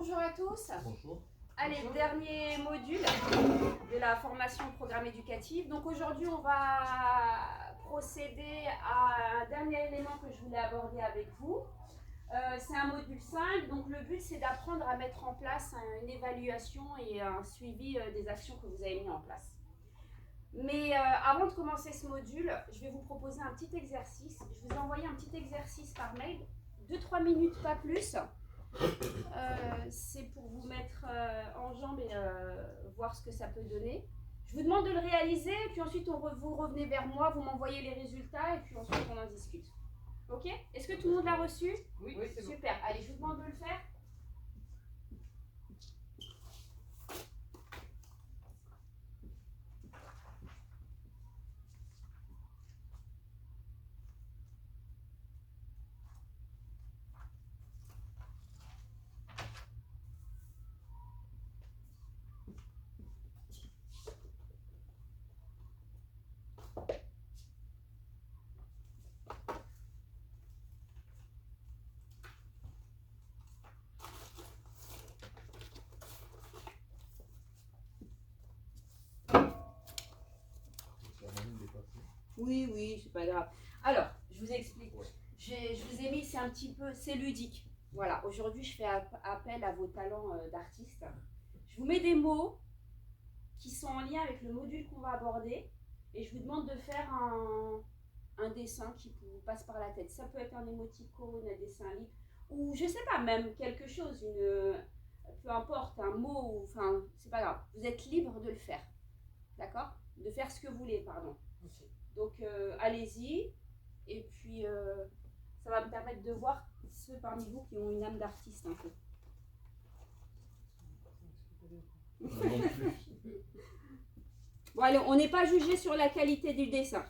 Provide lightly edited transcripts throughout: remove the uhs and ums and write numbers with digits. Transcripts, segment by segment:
Bonjour à tous. Bonjour. Allez, Bonjour. Dernier module de la formation au programme éducatif. Donc aujourd'hui, on va procéder à un dernier élément que je voulais aborder avec vous. C'est un module 5, donc le but c'est d'apprendre à mettre en place une évaluation et un suivi des actions que vous avez mis en place. Mais avant de commencer ce module, je vais vous proposer un petit exercice. Je vous ai envoyé un petit exercice par mail, 2-3 minutes, pas plus. C'est pour vous mettre en jambe et voir ce que ça peut donner. Je vous demande de le réaliser, puis ensuite vous revenez vers moi, vous m'envoyez les résultats et puis ensuite on en discute. Ok? Est-ce que tout le monde l'a reçu? Oui, c'est bon. Super. Allez, je vous demande de le faire. Oui, c'est pas grave. Alors, je vous explique. Ouais. Je vous ai mis, c'est un petit peu, c'est ludique. Voilà, aujourd'hui je fais appel à vos talents d'artiste. Je vous mets des mots qui sont en lien avec le module qu'on va aborder et je vous demande de faire un dessin qui vous passe par la tête. Ça peut être un émoticône, un dessin libre, ou je sais pas, même quelque chose, peu importe, un mot, enfin, c'est pas grave. Vous êtes libre de le faire, d'accord? De faire ce que vous voulez, pardon. Okay. Donc allez-y, et puis ça va me permettre de voir ceux parmi vous qui ont une âme d'artiste un peu. Non plus. Bon allez, on n'est pas jugé sur la qualité du dessin.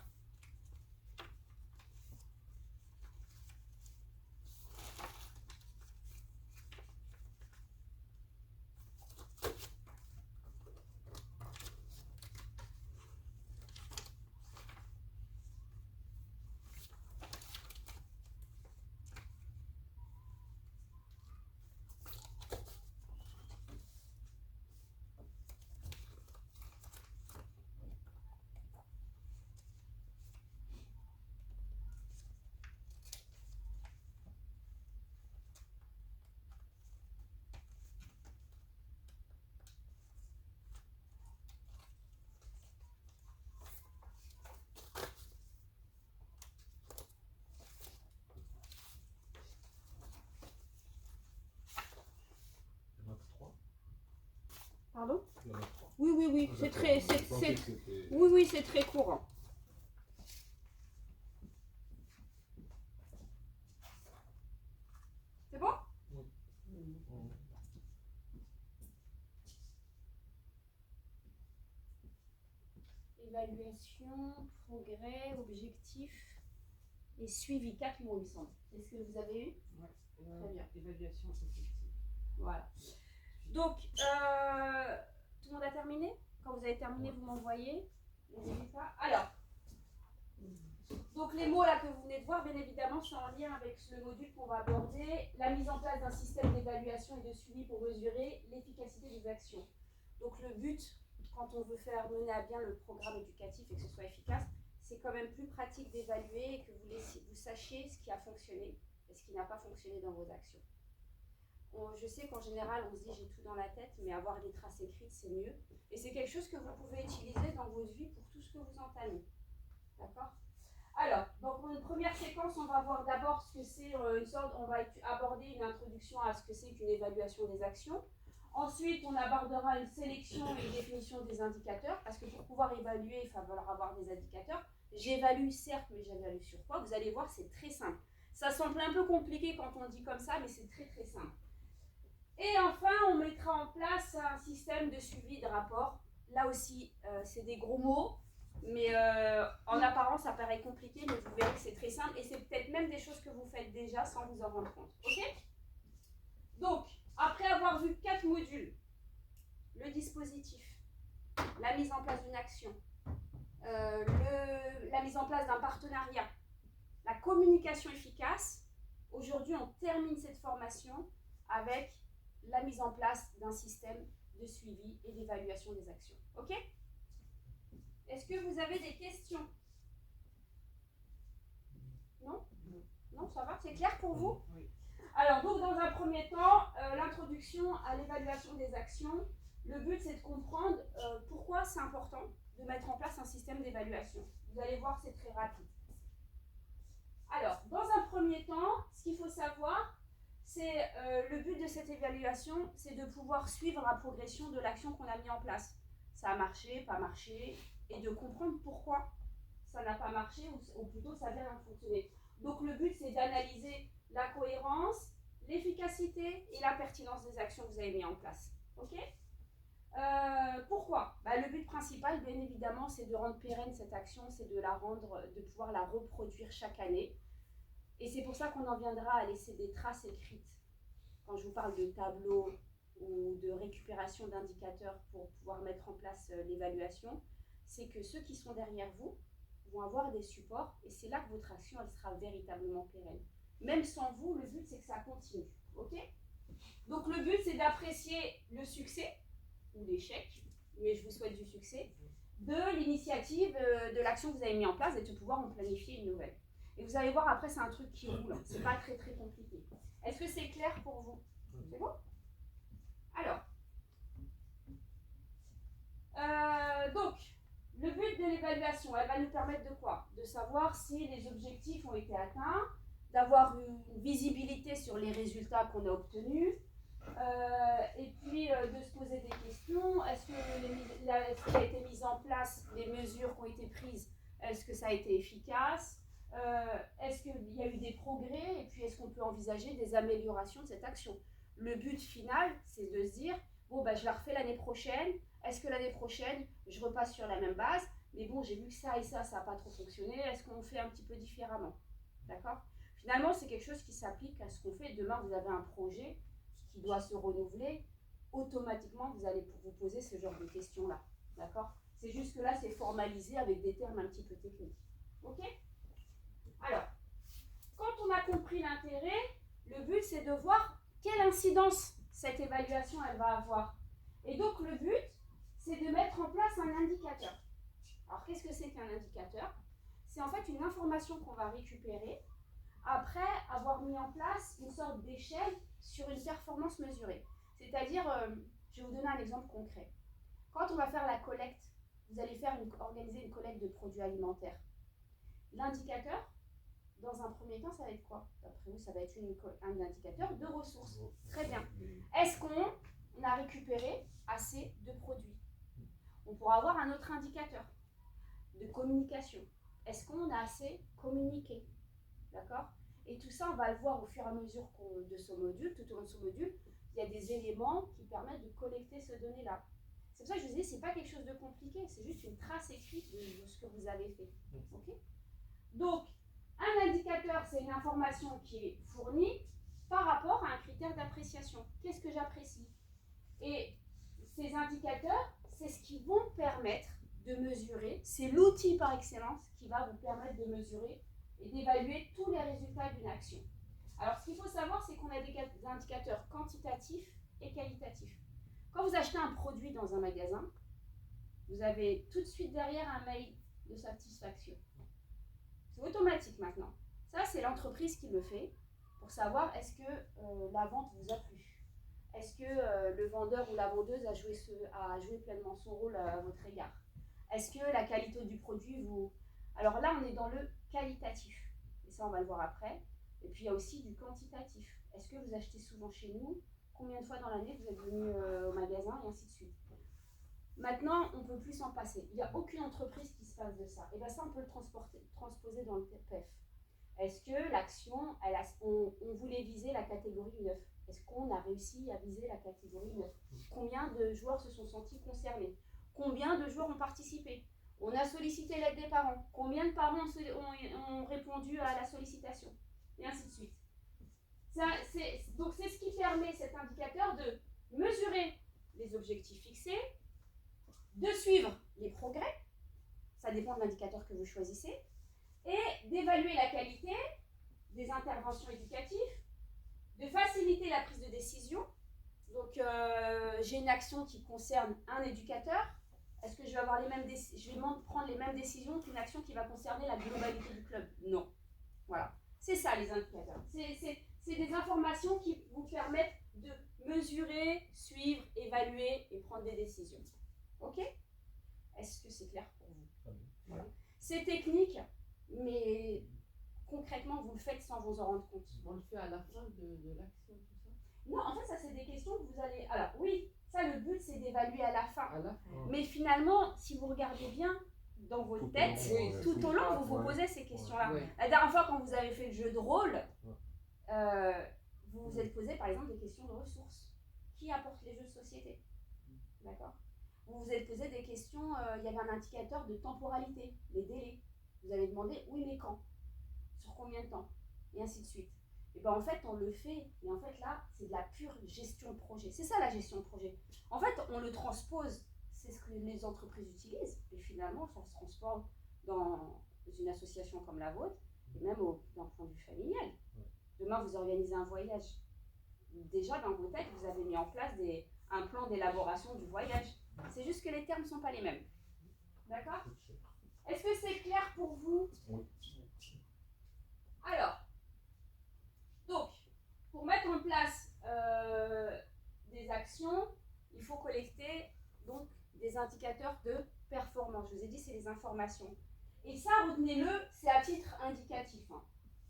Il y en a 3. Pardon? Il y en a 3. Oui, Ah, c'est d'accord. très, Je pensais que c'était- oui, c'est très courant. C'est bon? Oui. Évaluation, progrès, objectif et suivi. 4 mots, il me semble. Est-ce que vous avez eu? Ouais. Très bien. Évaluation objective. Voilà. Donc, tout le monde a terminé? Quand vous avez terminé, vous m'envoyez les résultats. Alors, donc les mots là que vous venez de voir, bien évidemment, sont en lien avec le module qu'on va aborder, la mise en place d'un système d'évaluation et de suivi pour mesurer l'efficacité des actions. Donc le but, quand on veut faire mener à bien le programme éducatif et que ce soit efficace, c'est quand même plus pratique d'évaluer et que vous sachiez ce qui a fonctionné et ce qui n'a pas fonctionné dans vos actions. Je sais qu'en général, on se dit j'ai tout dans la tête, mais avoir des traces écrites, c'est mieux. Et c'est quelque chose que vous pouvez utiliser dans votre vie pour tout ce que vous entamez. D'accord? Alors, donc pour une première séquence, on va voir d'abord ce que c'est on va aborder une introduction à ce que c'est qu'une évaluation des actions. Ensuite, on abordera une sélection et une définition des indicateurs, parce que pour pouvoir évaluer, il va falloir avoir des indicateurs. J'évalue certes, mais j'évalue sur quoi? Vous allez voir, c'est très simple. Ça semble un peu compliqué quand on dit comme ça, mais c'est très très simple. Et enfin, on mettra en place un système de suivi de rapport. Là aussi, c'est des gros mots, mais en apparence, ça paraît compliqué, mais vous verrez que c'est très simple. Et c'est peut-être même des choses que vous faites déjà sans vous en rendre compte. Ok? Donc, après avoir vu 4 modules, le dispositif, la mise en place d'une action, la mise en place d'un partenariat, la communication efficace, aujourd'hui, on termine cette formation avec la mise en place d'un système de suivi et d'évaluation des actions. Ok? Est-ce que vous avez des questions? Non? Non, ça va? C'est clair pour vous? Oui. Alors, donc, dans un premier temps, l'introduction à l'évaluation des actions. Le but, c'est de comprendre pourquoi c'est important de mettre en place un système d'évaluation. Vous allez voir, c'est très rapide. Alors, dans un premier temps, ce qu'il faut savoir, c'est le but de cette évaluation, c'est de pouvoir suivre la progression de l'action qu'on a mis en place. Ça a marché, pas marché, et de comprendre pourquoi ça n'a pas marché, ou plutôt ça vient de fonctionner. Donc le but, c'est d'analyser la cohérence, l'efficacité et la pertinence des actions que vous avez mises en place. Ok? Pourquoi? Le but principal, bien évidemment, c'est de rendre pérenne cette action, c'est de pouvoir la reproduire chaque année. Et c'est pour ça qu'on en viendra à laisser des traces écrites. Quand je vous parle de tableau ou de récupération d'indicateurs pour pouvoir mettre en place l'évaluation, c'est que ceux qui sont derrière vous vont avoir des supports et c'est là que votre action elle sera véritablement pérenne. Même sans vous, le but c'est que ça continue. Ok? Donc le but c'est d'apprécier le succès ou l'échec, mais je vous souhaite du succès, de l'initiative de l'action que vous avez mis en place et de pouvoir en planifier une nouvelle. Et vous allez voir après c'est un truc qui roule, c'est pas très très compliqué. Est-ce que c'est clair pour vous? C'est bon? Alors, donc, le but de l'évaluation, elle va nous permettre de quoi? De savoir si les objectifs ont été atteints, d'avoir une visibilité sur les résultats qu'on a obtenus, et puis de se poser des questions. Est-ce ce qui a été mis en place, les mesures qui ont été prises, est-ce que ça a été efficace? Est-ce qu'il y a eu des progrès? Et puis est-ce qu'on peut envisager des améliorations de cette action? Le but final, c'est de se dire, bon, je la refais l'année prochaine. Est-ce que l'année prochaine, je repasse sur la même base? Mais bon, j'ai vu que ça et ça n'a pas trop fonctionné. Est-ce qu'on fait un petit peu différemment? D'accord? Finalement, c'est quelque chose qui s'applique à ce qu'on fait. Demain, vous avez un projet qui doit se renouveler. Automatiquement, vous allez vous poser ce genre de questions-là. D'accord? C'est juste que là, c'est formalisé avec des termes un petit peu techniques. Ok? Alors, quand on a compris l'intérêt, le but, c'est de voir quelle incidence cette évaluation elle va avoir. Et donc, le but, c'est de mettre en place un indicateur. Alors, qu'est-ce que c'est qu'un indicateur? C'est en fait une information qu'on va récupérer après avoir mis en place une sorte d'échelle sur une performance mesurée. C'est-à-dire, je vais vous donner un exemple concret. Quand on va faire la collecte, vous allez organiser une collecte de produits alimentaires. L'indicateur, dans un premier temps, ça va être quoi? D'après vous, ça va être un indicateur de ressources. Très bien. Est-ce qu'on a récupéré assez de produits? On pourra avoir un autre indicateur de communication. Est-ce qu'on a assez communiqué? D'accord? Et tout ça, on va le voir au fur et à mesure de ce module. Tout au long de ce module, il y a des éléments qui permettent de collecter ces données-là. C'est pour ça que je vous disais, ce n'est pas quelque chose de compliqué, c'est juste une trace écrite de ce que vous avez fait. Okay? Donc, un indicateur, c'est une information qui est fournie par rapport à un critère d'appréciation. Qu'est-ce que j'apprécie? Et ces indicateurs, c'est ce qui vont permettre de mesurer, c'est l'outil par excellence qui va vous permettre de mesurer et d'évaluer tous les résultats d'une action. Alors, ce qu'il faut savoir, c'est qu'on a des indicateurs quantitatifs et qualitatifs. Quand vous achetez un produit dans un magasin, vous avez tout de suite derrière un mail de satisfaction. C'est automatique maintenant. Ça, c'est l'entreprise qui le fait pour savoir est-ce que la vente vous a plu. Est-ce que le vendeur ou la vendeuse a joué pleinement son rôle à votre égard? Est-ce que la qualité du produit vous... Alors là, on est dans le qualitatif. Et ça, on va le voir après. Et puis, il y a aussi du quantitatif. Est-ce que vous achetez souvent chez nous? Combien de fois dans l'année vous êtes venu au magasin? Et ainsi de suite. Maintenant, on ne peut plus s'en passer. Il n'y a aucune entreprise qui se passe de ça. Et bien ça, on peut le transposer dans le PEF. Est-ce que l'action, on voulait viser la catégorie 9? Est-ce qu'on a réussi à viser la catégorie 9? Combien de joueurs se sont sentis concernés? Combien de joueurs ont participé? On a sollicité l'aide des parents. Combien de parents ont répondu à la sollicitation? Et ainsi de suite. Donc c'est ce qui permet, cet indicateur, de mesurer les objectifs fixés, de suivre les progrès, ça dépend de l'indicateur que vous choisissez, et d'évaluer la qualité des interventions éducatives, de faciliter la prise de décision, Donc, j'ai une action qui concerne un éducateur. Est-ce que je vais avoir prendre les mêmes décisions qu'une action qui va concerner la globalité du club? Non. Voilà. C'est ça les indicateurs. C'est des informations qui vous permettent de mesurer, suivre, évaluer et prendre des décisions. Ok? Est-ce que c'est clair pour vous? Voilà. C'est technique, mais concrètement, vous le faites sans vous en rendre compte. On le fait à la fin de l'action, tout ça? Non, en fait, ça, c'est des questions que vous allez... Alors, oui, ça, le but, c'est d'évaluer à la fin. À la fin. Mais finalement, si vous regardez bien dans votre tête, tout au long, vous vous posez ces questions-là. Ouais. La dernière fois, quand vous avez fait le jeu de rôle, vous vous êtes posé, par exemple, des questions de ressources. Qui apporte les jeux de société? D'accord. Vous vous êtes posé des questions, il y avait un indicateur de temporalité, les délais. Vous avez demandé, oui, mais quand? Sur combien de temps? Et ainsi de suite. Et bien en fait, on le fait, mais en fait là, c'est de la pure gestion de projet. C'est ça la gestion de projet. En fait, on le transpose, c'est ce que les entreprises utilisent, et finalement, ça se transforme dans une association comme la vôtre, et même d'un point de vue familial. Demain, vous organisez un voyage. Déjà, dans vos têtes, vous avez mis en place un plan d'élaboration du voyage. C'est juste que les termes ne sont pas les mêmes. D'accord? Est-ce que c'est clair pour vous? Oui. Alors, donc, pour mettre en place des actions, il faut collecter donc des indicateurs de performance. Je vous ai dit, c'est les informations. Et ça, retenez-le, c'est à titre indicatif. Hein.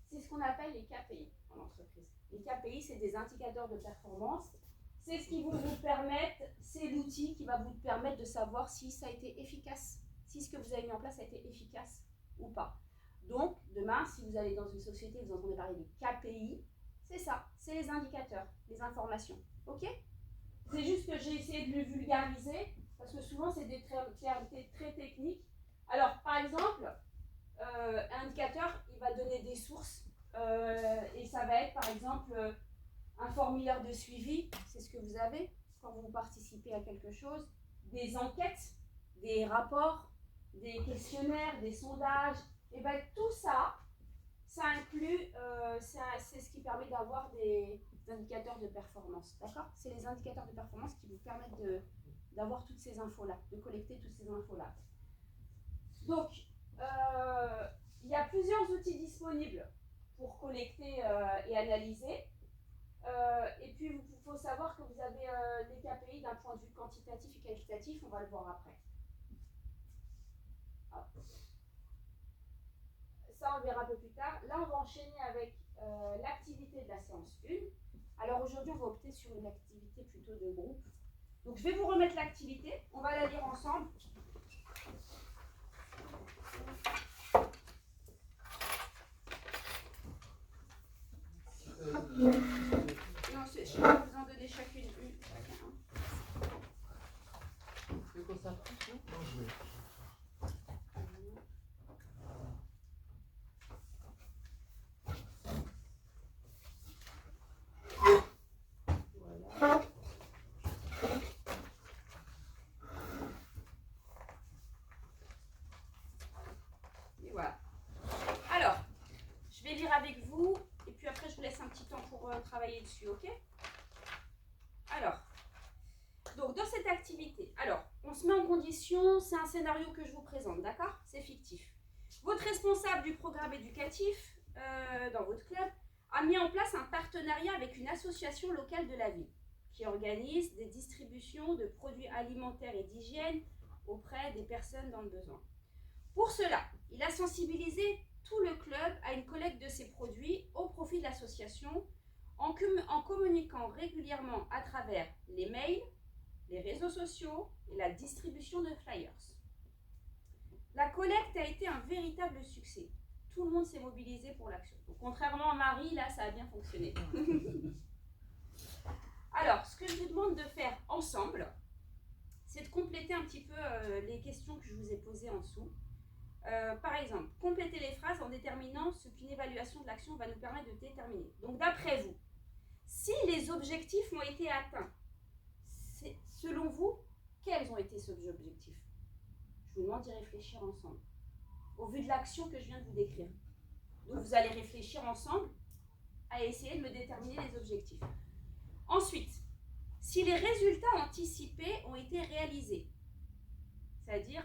C'est ce qu'on appelle les KPI en entreprise. Les KPI, c'est des indicateurs de performance. C'est ce qui va vous permettre, c'est l'outil qui va vous permettre de savoir si ça a été efficace, si ce que vous avez mis en place a été efficace ou pas. Donc, demain, si vous allez dans une société, vous entendez parler de KPI, c'est ça, c'est les indicateurs, les informations. Ok? C'est juste que j'ai essayé de le vulgariser, parce que souvent, c'est des termes très techniques. Alors, par exemple, un indicateur, il va donner des sources, et ça va être, par exemple, un formulaire de suivi, c'est ce que vous avez quand vous participez à quelque chose, des enquêtes, des rapports, des questionnaires, des sondages, et bien tout ça, ça inclut, c'est ce qui permet d'avoir des indicateurs de performance, d'accord? C'est les indicateurs de performance qui vous permettent d'avoir toutes ces infos-là, de collecter toutes ces infos-là. Donc, il y a plusieurs outils disponibles pour collecter et analyser. Et puis, il faut savoir que vous avez des KPI d'un point de vue quantitatif et qualitatif, on va le voir après. Hop. Ça, on le verra un peu plus tard. Là, on va enchaîner avec l'activité de la séance 1. Alors aujourd'hui, on va opter sur une activité plutôt de groupe. Donc, je vais vous remettre l'activité. On va la lire ensemble. Non, je vais vous en donner chacun. Tu veux qu'on s'affiche, non? Voilà. Et voilà. Alors, je vais lire avec vous, et puis après je vous laisse un petit temps pour travailler dessus, ok? Alors, donc dans cette activité, on se met en condition, c'est un scénario que je vous présente, d'accord? C'est fictif. Votre responsable du programme éducatif dans votre club a mis en place un partenariat avec une association locale de la ville qui organise des distributions de produits alimentaires et d'hygiène auprès des personnes dans le besoin. Pour cela, il a sensibilisé tout le club à une collecte de ces produits au profit de l'association en communiquant régulièrement à travers les mails, les réseaux sociaux et la distribution de flyers. La collecte a été un véritable succès. Tout le monde s'est mobilisé pour l'action. Donc, contrairement à Marie, là, ça a bien fonctionné. Alors, ce que je vous demande de faire ensemble, c'est de compléter un petit peu les questions que je vous ai posées en dessous. Par exemple, compléter les phrases en déterminant ce qu'une évaluation de l'action va nous permettre de déterminer. Donc, d'après vous, si les objectifs ont été atteints, selon vous, quels ont été ces objectifs? Je vous demande d'y réfléchir ensemble, au vu de l'action que je viens de vous décrire. Donc, vous allez réfléchir ensemble à essayer de me déterminer les objectifs. Ensuite, si les résultats anticipés ont été réalisés. C'est-à-dire,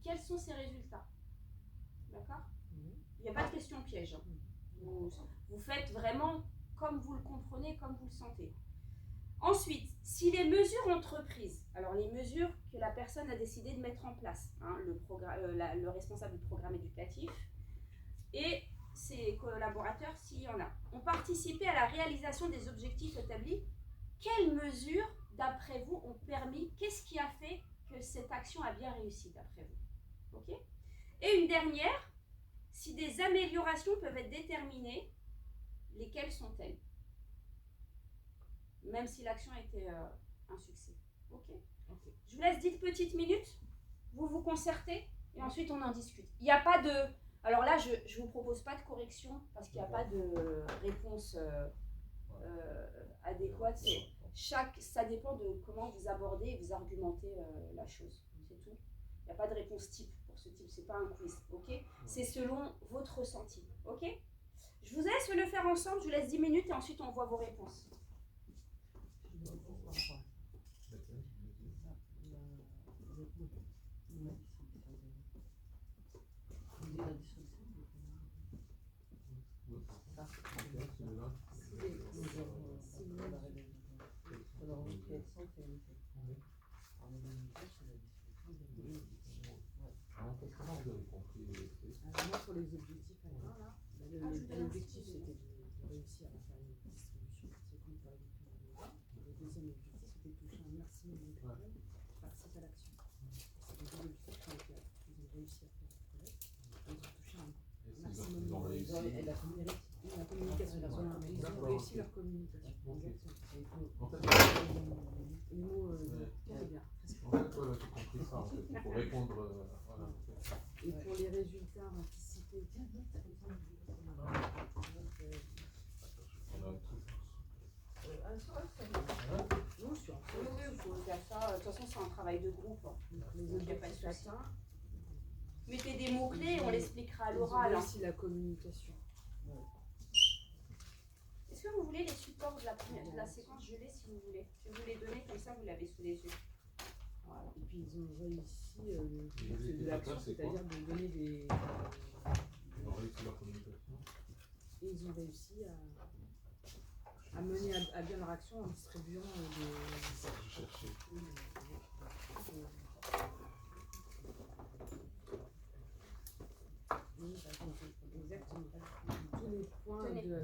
quels sont ces résultats? D'accord? Il n'y a pas de question piège. Hein. Vous faites vraiment comme vous le comprenez, comme vous le sentez. Ensuite, si les mesures entreprises, alors les mesures que la personne a décidé de mettre en place, hein, le responsable du programme éducatif et ses collaborateurs, s'il y en a, ont participé à la réalisation des objectifs établis, quelles mesures, d'après vous, ont permis, qu'est-ce qui a fait que cette action a bien réussi, d'après vous? Ok? Et une dernière, si des améliorations peuvent être déterminées, lesquelles sont-elles? Même si l'action a été un succès. Ok? Je vous laisse 10 petites minutes, vous vous concertez, et ensuite on en discute. Il n'y a pas de... Alors là, je ne vous propose pas de correction, parce qu'il n'y a pas de réponse adéquate. Ça dépend de comment vous abordez et vous argumentez la chose. C'est tout. Il n'y a pas de réponse type pour ce type, c'est pas un quiz. Ok? C'est selon votre ressenti. Ok? Je vous laisse le faire ensemble, je vous laisse 10 minutes, et ensuite on voit vos réponses. Moi, pour les objectifs à la fin, là, l'objectif c'était de réussir à faire une distribution, c'est comme pour la victoire de l'État. Le deuxième objectif c'était de toucher un maximum de personnes qui participent à l'action. C'est les deux objectifs qui ont été ils ont réussi à faire le collecte, ils ont touché un maximum de la communication. Ils ont réussi leur communication. En fait, Les mots, très bien. en fait, voilà, j'ai compris ça. En fait. Il faut répondre. Voilà. Et pour les résultats anticipés, On a un truc. non, je suis en train Oui, il faut faire ça. De toute façon, c'est un travail de groupe. les Il n'y a pas de objectifs souci. atteints. Mettez des mots-clés, on l'expliquera à Ils ont l'oral. Hein. réussi la communication. Est-ce que vous voulez les supports de la séquence? Je l'ai si vous voulez. Je vais vous les donner comme ça, vous l'avez sous les yeux. Voilà. Et puis ils ont réussi le Les de l'action, indicateurs, c'est quoi? c'est-à-dire de donner des. Ils ont réussi leur communication. Et ils ont réussi à mener à bien leur action en distribuant des. Je cherchais. Exactement. Tous les points Tenez. du Vous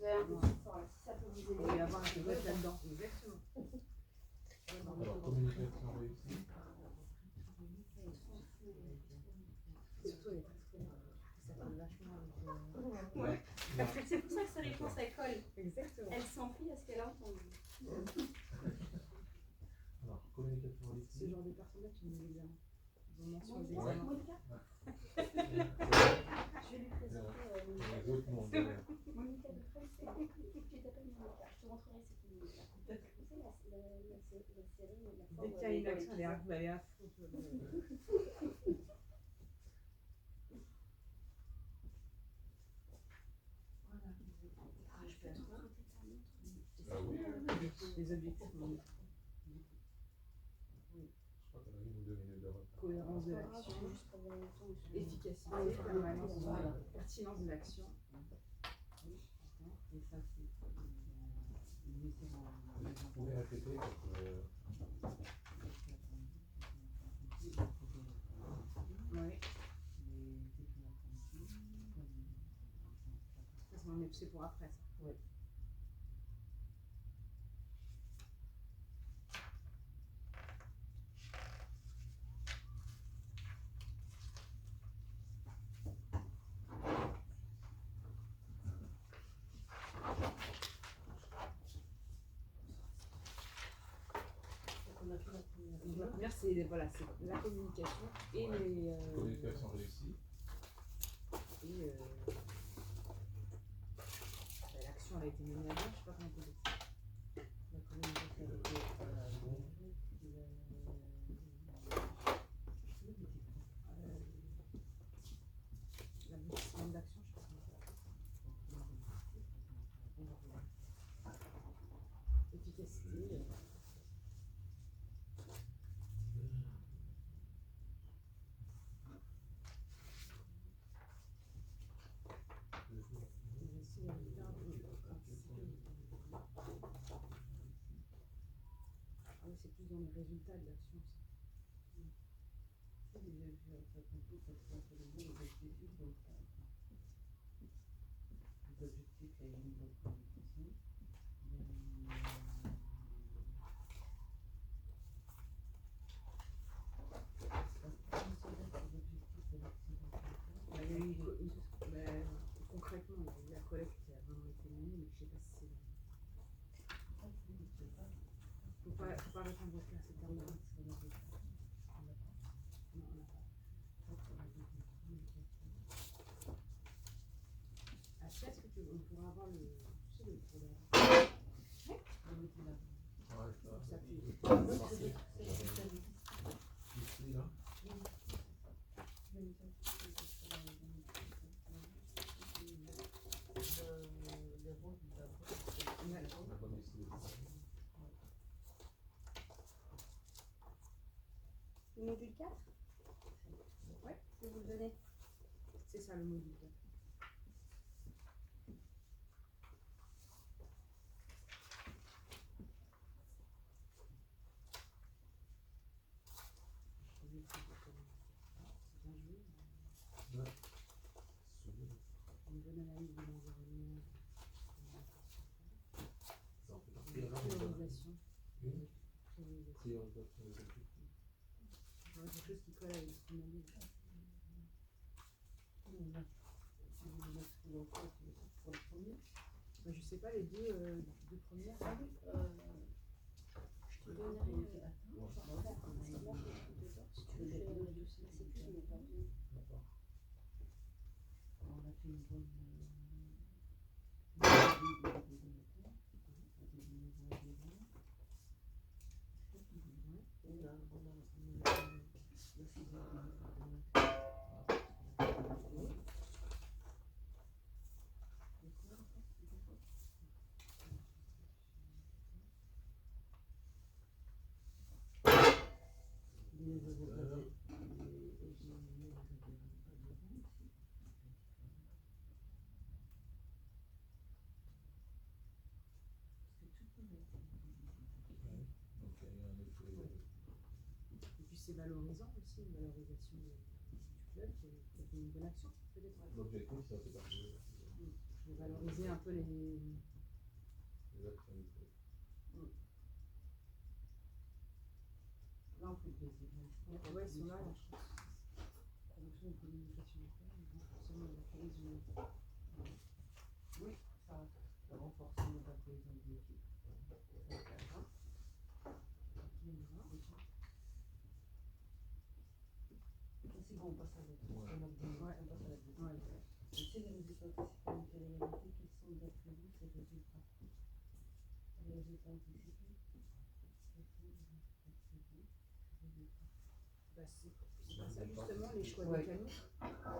avez un peu de support là, si ça peut vous aider. Et avoir un peu là-dedans. Exactement. Alors, communication réussie. Surtout les ça parle vachement avec. Ouais. C'est pour ça que sa réponse elle colle. Exactement. Elle s'enfuit à ce qu'elle a entendu. Alors, communication Ce réussie. genre de personnes-là qui nous l'examen. Ils ont mention aux Monica, examens. Monica, je vais lui présenter Monica. Les autres noms. Monica de France, tu t'appelles Monica. Je te montrerai c'est qui Monica. Tu sais la série, la Dès qu'il y a une action, elle est à fond. Je peux te raconter ta montre. Ah oui. Les objectifs, Je crois qu'on a une ou 2 minutes de retard. cohérence de C'est pas grave, l'action, c'est juste pour voir le temps où je- efficacité, Ah, il faut permanence, remarquer, voilà. pertinence de l'action. Et ça, c'est. Vous pouvez répéter parce que. Oui. Ça, c'est pour après, ça. Oui. Donc, la première, c'est voilà, c'est la communication et Ouais. les. Communication réussie. Et l'action elle a été menée à bien, je sais pas comment on peut dire ça. La communication a été. L'aboutissement de l'action, je sais pas comment on peut dire. Efficacité. oui, c'est plus dans les résultats de l'action, ça. Les objectifs et une bonne communication. Bah, il y a eu concrètement, la collecte qui a vraiment été menée, mais je sais pas si c'est. Faut pas répondre à ces termes-là. Non, on n'a pas. Après, est-ce que on pourra avoir le. Tu sais, le programme. Ouais, ça. S'appuyer. Ici, là. La bonne ici. Le module 4? Ouais, je vais vous le donner. C'est ça le module 4. Ouais. Une bonne analyse de l'environnement. Ça en fait partie alors. Priorisation. Une Priorisation. priorisation des objectifs. Ouais, quelque chose qui colle avec ce qu'on a dit. Pour le premier. Bah, je sais pas, les deux premières. Je te donnerai. Ouais. Parce que moi, je suis dedans. Si tu veux, je fais le dossier. C'est plus, je n'ai pas retenu. D'accord. On a fait une bonne. Donc il y a un effet. Et puis c'est valorisant aussi, une valorisation du club, qui a fait une bonne action, peut-être. L'objectif, ça fait partie De valoriser un peu les. des actions du club. Là, on fait des événements. Ouais, ils sont là, je pense. Promotion de communication locale, renforcement de la cohésion. Oui, ça renforce notre cohésion de l'équipe. C'est bon, on passe à l'autre. Ouais. On passe à la deuxième. Ouais. Si les résultats anticipés de la réalité, quels sont d'après vous ces résultats? Les résultats anticipés? Quels sont d'après vous ces résultats? Bah, c'est pas ça justement, les choix des canaux.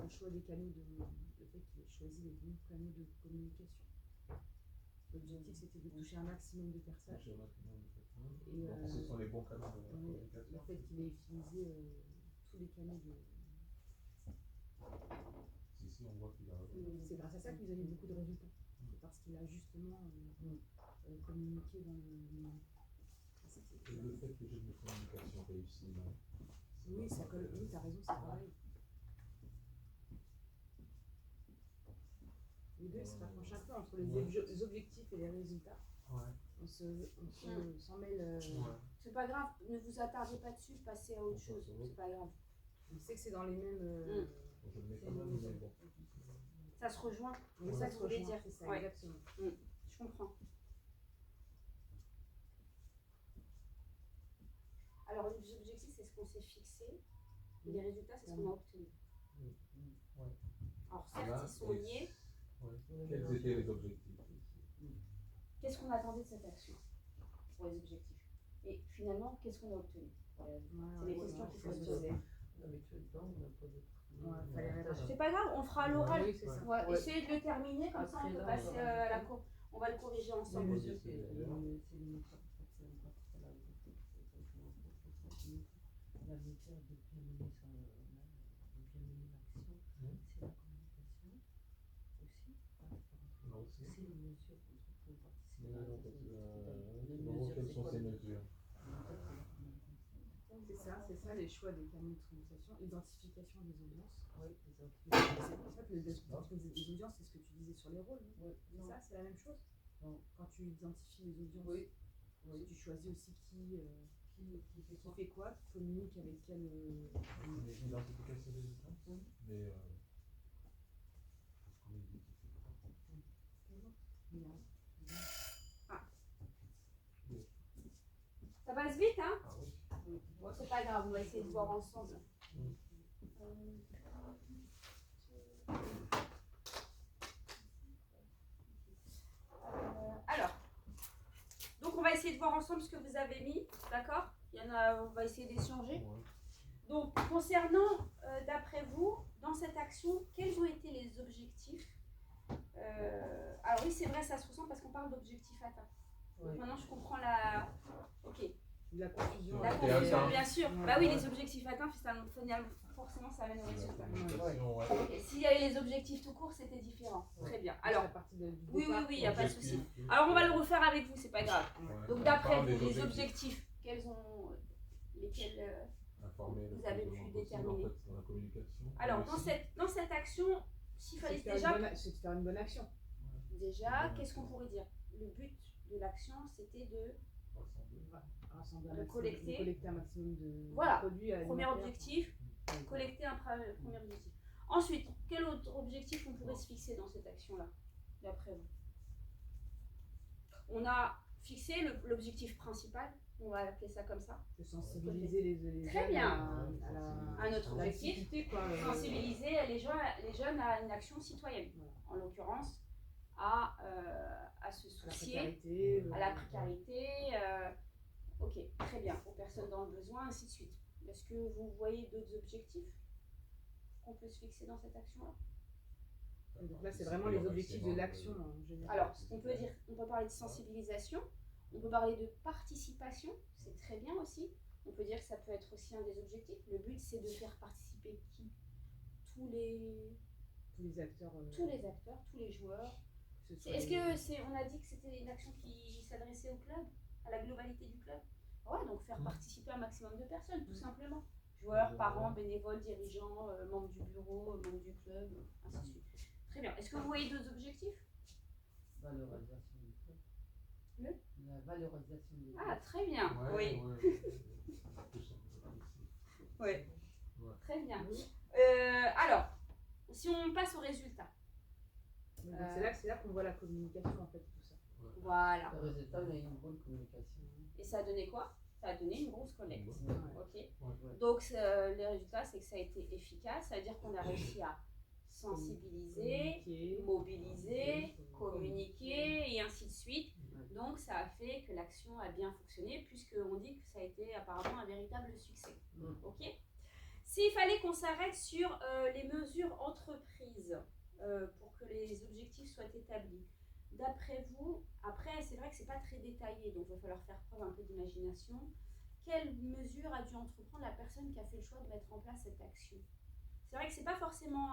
Le choix des canaux le fait qu'il ait choisi les bons canaux de communication. L'objectif c'était de toucher un maximum de personnes. Toucher un maximum de personnes. Et Donc ce sont les bons canaux de le communication. fait qu'il ait utilisé tous les canaux de. Ici, on voit qu'il a. C'est grâce à ça qu'il a eu beaucoup de résultats. C'est parce qu'il a justement communiqué dans le. Et le fait que j'ai une communication réussie, là. Oui, ça colle. Oui, t'as raison, c'est pareil. Les deux se rapprochent un peu entre les objectifs et les résultats. Ouais. On s'en mêle. Ouais. C'est pas grave, ne vous attardez pas dessus, passez à autre chose. C'est pas grave. On sait que c'est dans les mêmes. Je le mets quand même, mais bon. Ça se rejoint. Oui, C'est ça que je voulais dire. c'est ça, Ouais. exactement. Je comprends. Alors, les objectifs, c'est ce qu'on s'est fixé. Et les résultats, c'est ce qu'on a obtenu. Ouais. Alors, certes, Là, ils sont liés. Ouais. Quels étaient les objectifs ici? Qu'est-ce qu'on attendait de cette action pour les objectifs? Et finalement, qu'est-ce qu'on a obtenu pour les résultats? C'est les questions qu'il faut se poser. On a mis tout le temps, on a posé. Fallait répondre. C'est pas grave, on fera à l'oral. Oui, c'est ça. Ouais, Ouais. essayez de le terminer, comme ça on peut passer à la cour. On va le corriger Les ensemble. mesures, c'est les mesures. La méthode de bien mener l'action, c'est la communication aussi. Là aussi. C'est les mesures qu'on participe. Quelles sont ces mesures? c'est ça les choix des canaux de communication, identification des audiences. Oui, c'est ça. En fait, les audiences, c'est ce que tu disais sur les rôles. Non Oui, C'est non, ça, c'est la même chose. Non. Quand tu identifies les audiences, oui, oui. tu choisis aussi qui Qui fait fait quoi, qui communique avec quel. Mais identification des audiences, Oui. mais on est dit qui fait quoi. Ça passe vite, hein? Ah oui. Bon, c'est pas grave, on va essayer de voir ensemble. Alors, donc on va essayer de voir ensemble ce que vous avez mis, d'accord? Il y en a, on va essayer d'échanger. Ouais. Donc, concernant, d'après vous, dans cette action, quels ont été les objectifs? Alors oui, c'est vrai, ça se ressent parce qu'on parle d'objectifs atteints. Donc Oui. maintenant, je comprends la... Ok. La confusion. La Ouais, confusion, atteint. bien sûr. Ouais. Bah oui, Ouais. les objectifs atteints, finalement, forcément, ça amène au résultat. Communication, ouais. Ok, s'il y avait les objectifs tout court, c'était différent. Très bien. Alors, la partie du oui, départ, il n'y a pas de souci. Objectif, Alors, on va le refaire avec vous, c'est pas grave. ouais. Donc, On d'après parle vous, des les objectifs, lesquels Informer le vous avez plus pu souvent possible, déterminer. en fait, dans la communication. Alors, Mais aussi, dans cette action, s'il fallait c'est de déjà... faire une bonne action. Déjà, qu'est-ce qu'on pourrait dire? Le but de l'action, c'était de... rassembler. Rassembler un De maximum, collecter un maximum de Voilà. produits Premier alimentaires. objectif, collecter un premier objectif. Ensuite, quel autre objectif on pourrait se fixer dans cette action-là, d'après vous? On a fixé l'objectif principal, on va appeler ça comme ça. De sensibiliser les Très jeunes bien. à Un autre objectif, l'activité, quoi. sensibiliser les jeunes à une action citoyenne, Voilà. en l'occurrence à se À la soucier précarité. à la précarité, ok, très bien, aux personnes dans le besoin, ainsi de suite. Est-ce que vous voyez d'autres objectifs qu'on peut se fixer dans cette action-là? Donc là, c'est vraiment les objectifs de l'action en général. Alors, ce qu'on peut dire, on peut parler de sensibilisation, on peut parler de participation, c'est très bien aussi. On peut dire que ça peut être aussi un des objectifs. Le but, c'est de faire participer qui? Tous les acteurs, tous les joueurs. Est-ce que on a dit que c'était une action qui s'adressait au club, à la globalité du club? Ouais, donc faire participer un maximum de personnes, tout simplement. Joueurs, parents, bénévoles, dirigeants, membres du bureau, membres du club, ainsi de suite. Très bien. Est-ce que vous voyez d'autres objectifs? Valorisation du club. Le La valorisation du club. Ah, très bien. Ouais, Oui. ouais. Oui. Très bien. Alors, si on passe au résultat. Donc c'est là qu'on voit la communication, en fait, tout ça. Voilà. Le résultat, on a eu une bonne communication. Et ça a donné quoi? Ça a donné une grosse collecte. Ouais. Ok. Ouais. Donc, le résultat, c'est que ça a été efficace. Ça veut dire qu'on a réussi à sensibiliser, mobiliser, communiquer et ainsi de suite. Donc, ça a fait que l'action a bien fonctionné puisqu'on dit que ça a été apparemment un véritable succès. Ok. S'il fallait qu'on s'arrête sur les mesures entreprises pour que les objectifs soient établis, d'après vous, après c'est vrai que c'est pas très détaillé, donc il va falloir faire preuve un peu d'imagination. Quelle mesure a dû entreprendre la personne qui a fait le choix de mettre en place cette action? C'est vrai que c'est pas forcément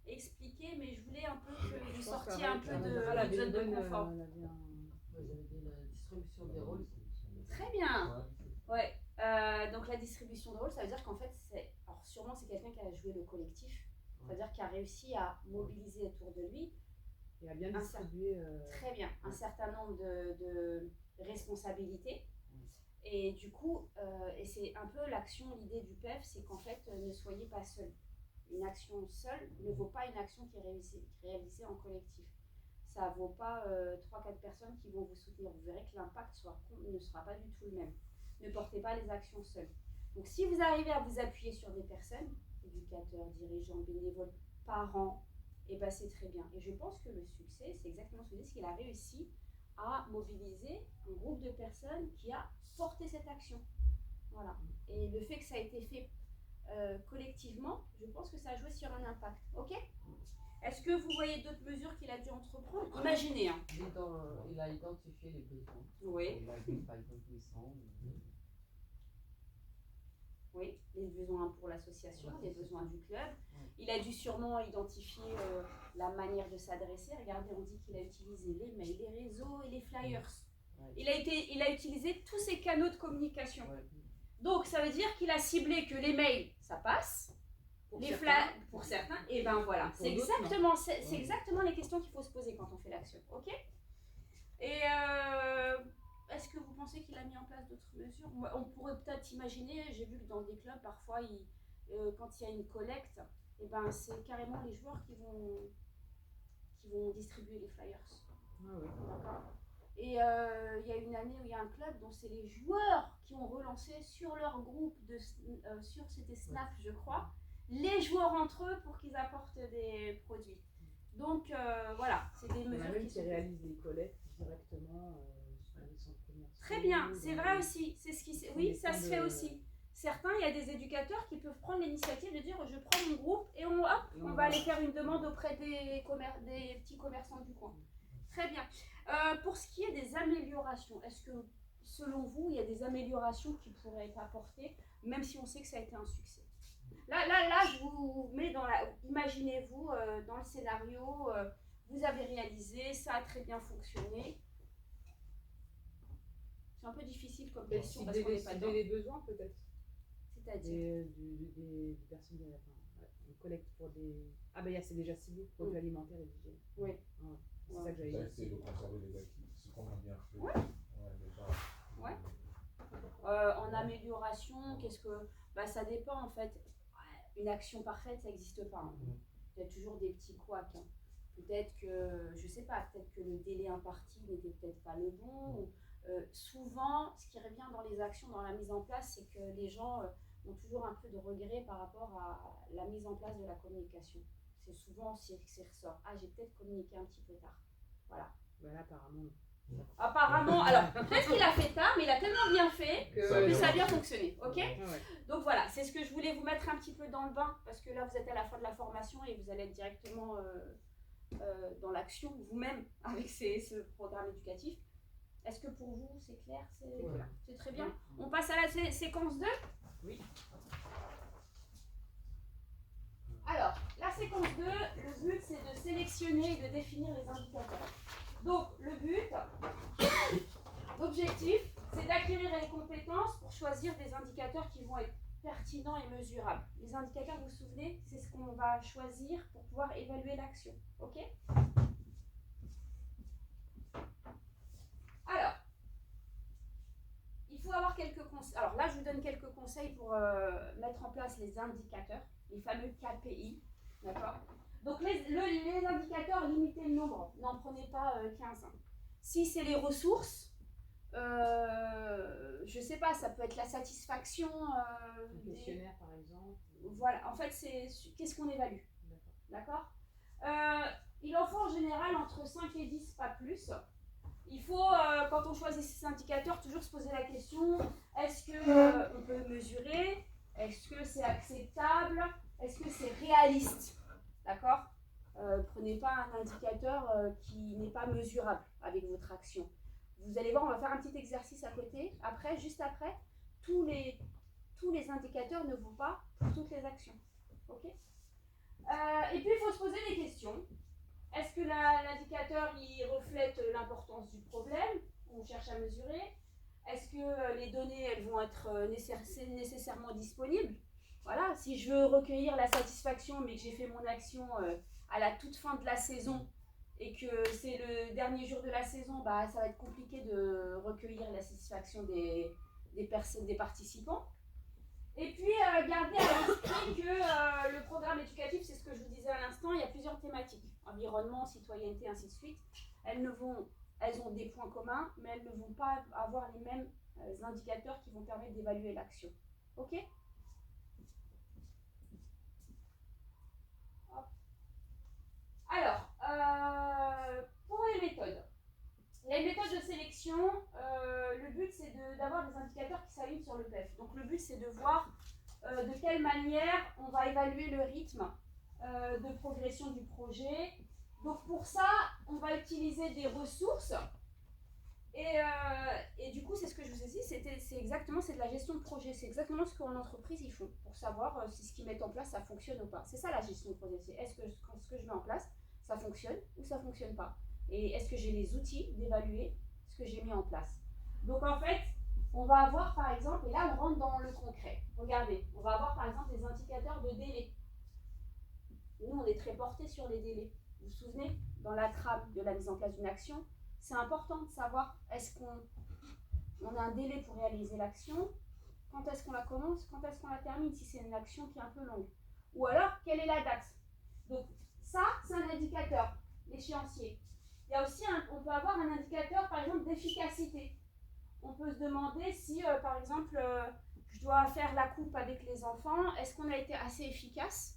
expliqué, mais je voulais un peu que vous sortiez un peu de votre zone de confort. J'avais dit la distribution des rôles. Très bien. Ouais. Donc la distribution de rôles, ça veut dire qu'en fait, alors sûrement c'est quelqu'un qui a joué le collectif, c'est-à-dire qui a réussi à mobiliser autour de lui Et à bien distribuer. très bien un certain nombre de responsabilités. Et du coup, et c'est un peu l'action, l'idée du PEF, c'est qu'en fait, ne soyez pas seul. Une action seule ne vaut pas une action qui est réalisée en collectif. Ça ne vaut pas 3-4 personnes qui vont vous soutenir. Vous verrez que l'impact ne sera pas du tout le même. Ne portez pas les actions seules. Donc si vous arrivez à vous appuyer sur des personnes, éducateurs, dirigeants, bénévoles, parents, et ben c'est très bien. Et je pense que le succès, c'est exactement ce que je dis, c'est qu'il a réussi à mobiliser un groupe de personnes qui a porté cette action. Voilà. Et le fait que ça a été fait collectivement, je pense que ça a joué sur un impact. Ok? Est-ce que vous voyez d'autres mesures qu'il a dû entreprendre? Imaginez. Hein. Il a identifié les besoins. Oui. Il a dit par exemple 800. Oui, les besoins pour l'association, les besoins du club. Il a dû sûrement identifier la manière de s'adresser. Regardez, on dit qu'il a utilisé les mails, les réseaux et les flyers. Il a utilisé tous ces canaux de communication. Donc ça veut dire qu'il a ciblé que les mails, ça passe. Pour Les certains. flags, pour certains, et ben voilà, Pour c'est d'autres, exactement, c'est exactement les questions qu'il faut se poser quand on fait l'action, ok? Et est-ce que vous pensez qu'il a mis en place d'autres mesures? On pourrait peut-être imaginer, j'ai vu que dans des clubs, parfois, quand il y a une collecte, et ben c'est carrément les joueurs qui vont distribuer les flyers. Ah ouais. D'accord. Et il y a une année où il y a un club dont c'est les joueurs qui ont relancé sur leur groupe, c'était Snap je crois, les joueurs entre eux pour qu'ils apportent des produits. Donc voilà, c'est des Il y en a mesures même qui qui sont réalisent des collectes directement sur les centres commerciaux. très bien, c'est dans vrai les- aussi, c'est ce qui dans oui, les ça points se fait de- aussi. Certains, il y a des éducateurs qui peuvent prendre l'initiative de dire je prends mon groupe et on va aller faire une demande auprès des petits commerçants du coin. Très bien. Pour ce qui est des améliorations, est-ce que selon vous, il y a des améliorations qui pourraient être apportées, même si on sait que ça a été un succès? Là, je vous mets imaginez-vous dans le scénario, vous avez réalisé, ça a très bien fonctionné. C'est un peu difficile comme question parce qu'on n'est pas dedans. Cibler les besoins peut-être. C'est-à-dire Des personnes, on collecte pour des... Ah ben c'est déjà ciblé, produits alimentaires et d'hygiène. Oui. Ouais. C'est Ouais. ça que j'avais Ça, dit. c'est de conserver les actifs, ce qu'on a bien fait. Ouais. Déjà. Ouais. En amélioration, qu'est-ce que... ça dépend en fait. Une action parfaite, ça n'existe pas. Hein. Il y a toujours des petits couacs. Hein. Peut-être que, je sais pas, peut-être que le délai imparti n'était peut-être pas le bon. Ou, souvent, ce qui revient dans les actions, dans la mise en place, c'est que les gens ont toujours un peu de regret par rapport à la mise en place de la communication. C'est souvent ce qui ressort. Ah, j'ai peut-être communiqué un petit peu tard. Voilà. Voilà, apparemment. Apparemment, alors peut-être qu'il a fait tard, mais il a tellement bien fait que ça a bien fonctionné, ok? Ouais. Donc voilà, c'est ce que je voulais vous mettre un petit peu dans le bain, parce que là vous êtes à la fin de la formation et vous allez être directement dans l'action vous-même avec ce programme éducatif. Est-ce que pour vous c'est clair? C'est très bien. On passe à la séquence 2? Oui. Alors, la séquence 2, le but c'est de sélectionner et de définir les indicateurs. Donc, le but, l'objectif, c'est d'acquérir les compétences pour choisir des indicateurs qui vont être pertinents et mesurables. Les indicateurs, vous vous souvenez, c'est ce qu'on va choisir pour pouvoir évaluer l'action. Ok? Alors, il faut avoir quelques conseils. Alors là, je vous donne quelques conseils pour mettre en place les indicateurs, les fameux KPI. D'accord? Donc les indicateurs, limitez le nombre, n'en prenez pas 15. Si c'est les ressources, je sais pas, ça peut être la satisfaction. Un questionnaire par exemple. Voilà, en fait, c'est qu'est-ce qu'on évalue. D'accord? Il en faut en général entre 5 et 10, pas plus. Il faut, quand on choisit ces indicateurs, toujours se poser la question, est-ce qu'on peut mesurer? Est-ce que c'est acceptable? Est-ce que c'est réaliste? D'accord? Prenez pas un indicateur qui n'est pas mesurable avec votre action. Vous allez voir, on va faire un petit exercice à côté. Après, juste après, tous les indicateurs ne vont pas pour toutes les actions. Ok? Et puis, il faut se poser des questions. Est-ce que l'indicateur il reflète l'importance du problème qu'on cherche à mesurer? Est-ce que les données elles vont être nécessairement disponibles? Voilà, si je veux recueillir la satisfaction mais que j'ai fait mon action à la toute fin de la saison et que c'est le dernier jour de la saison, ça va être compliqué de recueillir la satisfaction des participants. Et puis, gardez à l'esprit que le programme éducatif, c'est ce que je vous disais à l'instant, il y a plusieurs thématiques. Environnement, citoyenneté, ainsi de suite. Elles ont des points communs, mais elles ne vont pas avoir les mêmes indicateurs qui vont permettre d'évaluer l'action. Ok? Hop. Alors, pour les méthodes. Il y a une méthode de sélection. Le but, c'est d'avoir des indicateurs qui s'alignent sur le PEF. Donc, le but, c'est de voir de quelle manière on va évaluer le rythme de progression du projet. Donc, pour ça, on va utiliser des ressources. Et du coup, c'est ce que je vous ai dit, c'est de la gestion de projet. C'est exactement ce qu'en entreprise, ils font pour savoir si ce qu'ils mettent en place, ça fonctionne ou pas. C'est ça la gestion de projet. C'est est-ce que ce que je mets en place, ça fonctionne ou ça ne fonctionne pas. Et est-ce que j'ai les outils d'évaluer ce que j'ai mis en place? Donc en fait, on va avoir par exemple, et là on rentre dans le concret. Regardez, on va avoir par exemple des indicateurs de délai. Nous, on est très porté sur les délais. Vous vous souvenez, dans la trame de la mise en place d'une action, c'est important de savoir est-ce qu'on a un délai pour réaliser l'action, quand est-ce qu'on la commence, quand est-ce qu'on la termine, si c'est une action qui est un peu longue. Ou alors, quelle est la date? Donc ça, c'est un indicateur, l'échéancier. Il y a aussi, on peut avoir un indicateur, par exemple, d'efficacité. On peut se demander si, par exemple, je dois faire la coupe avec les enfants, est-ce qu'on a été assez efficace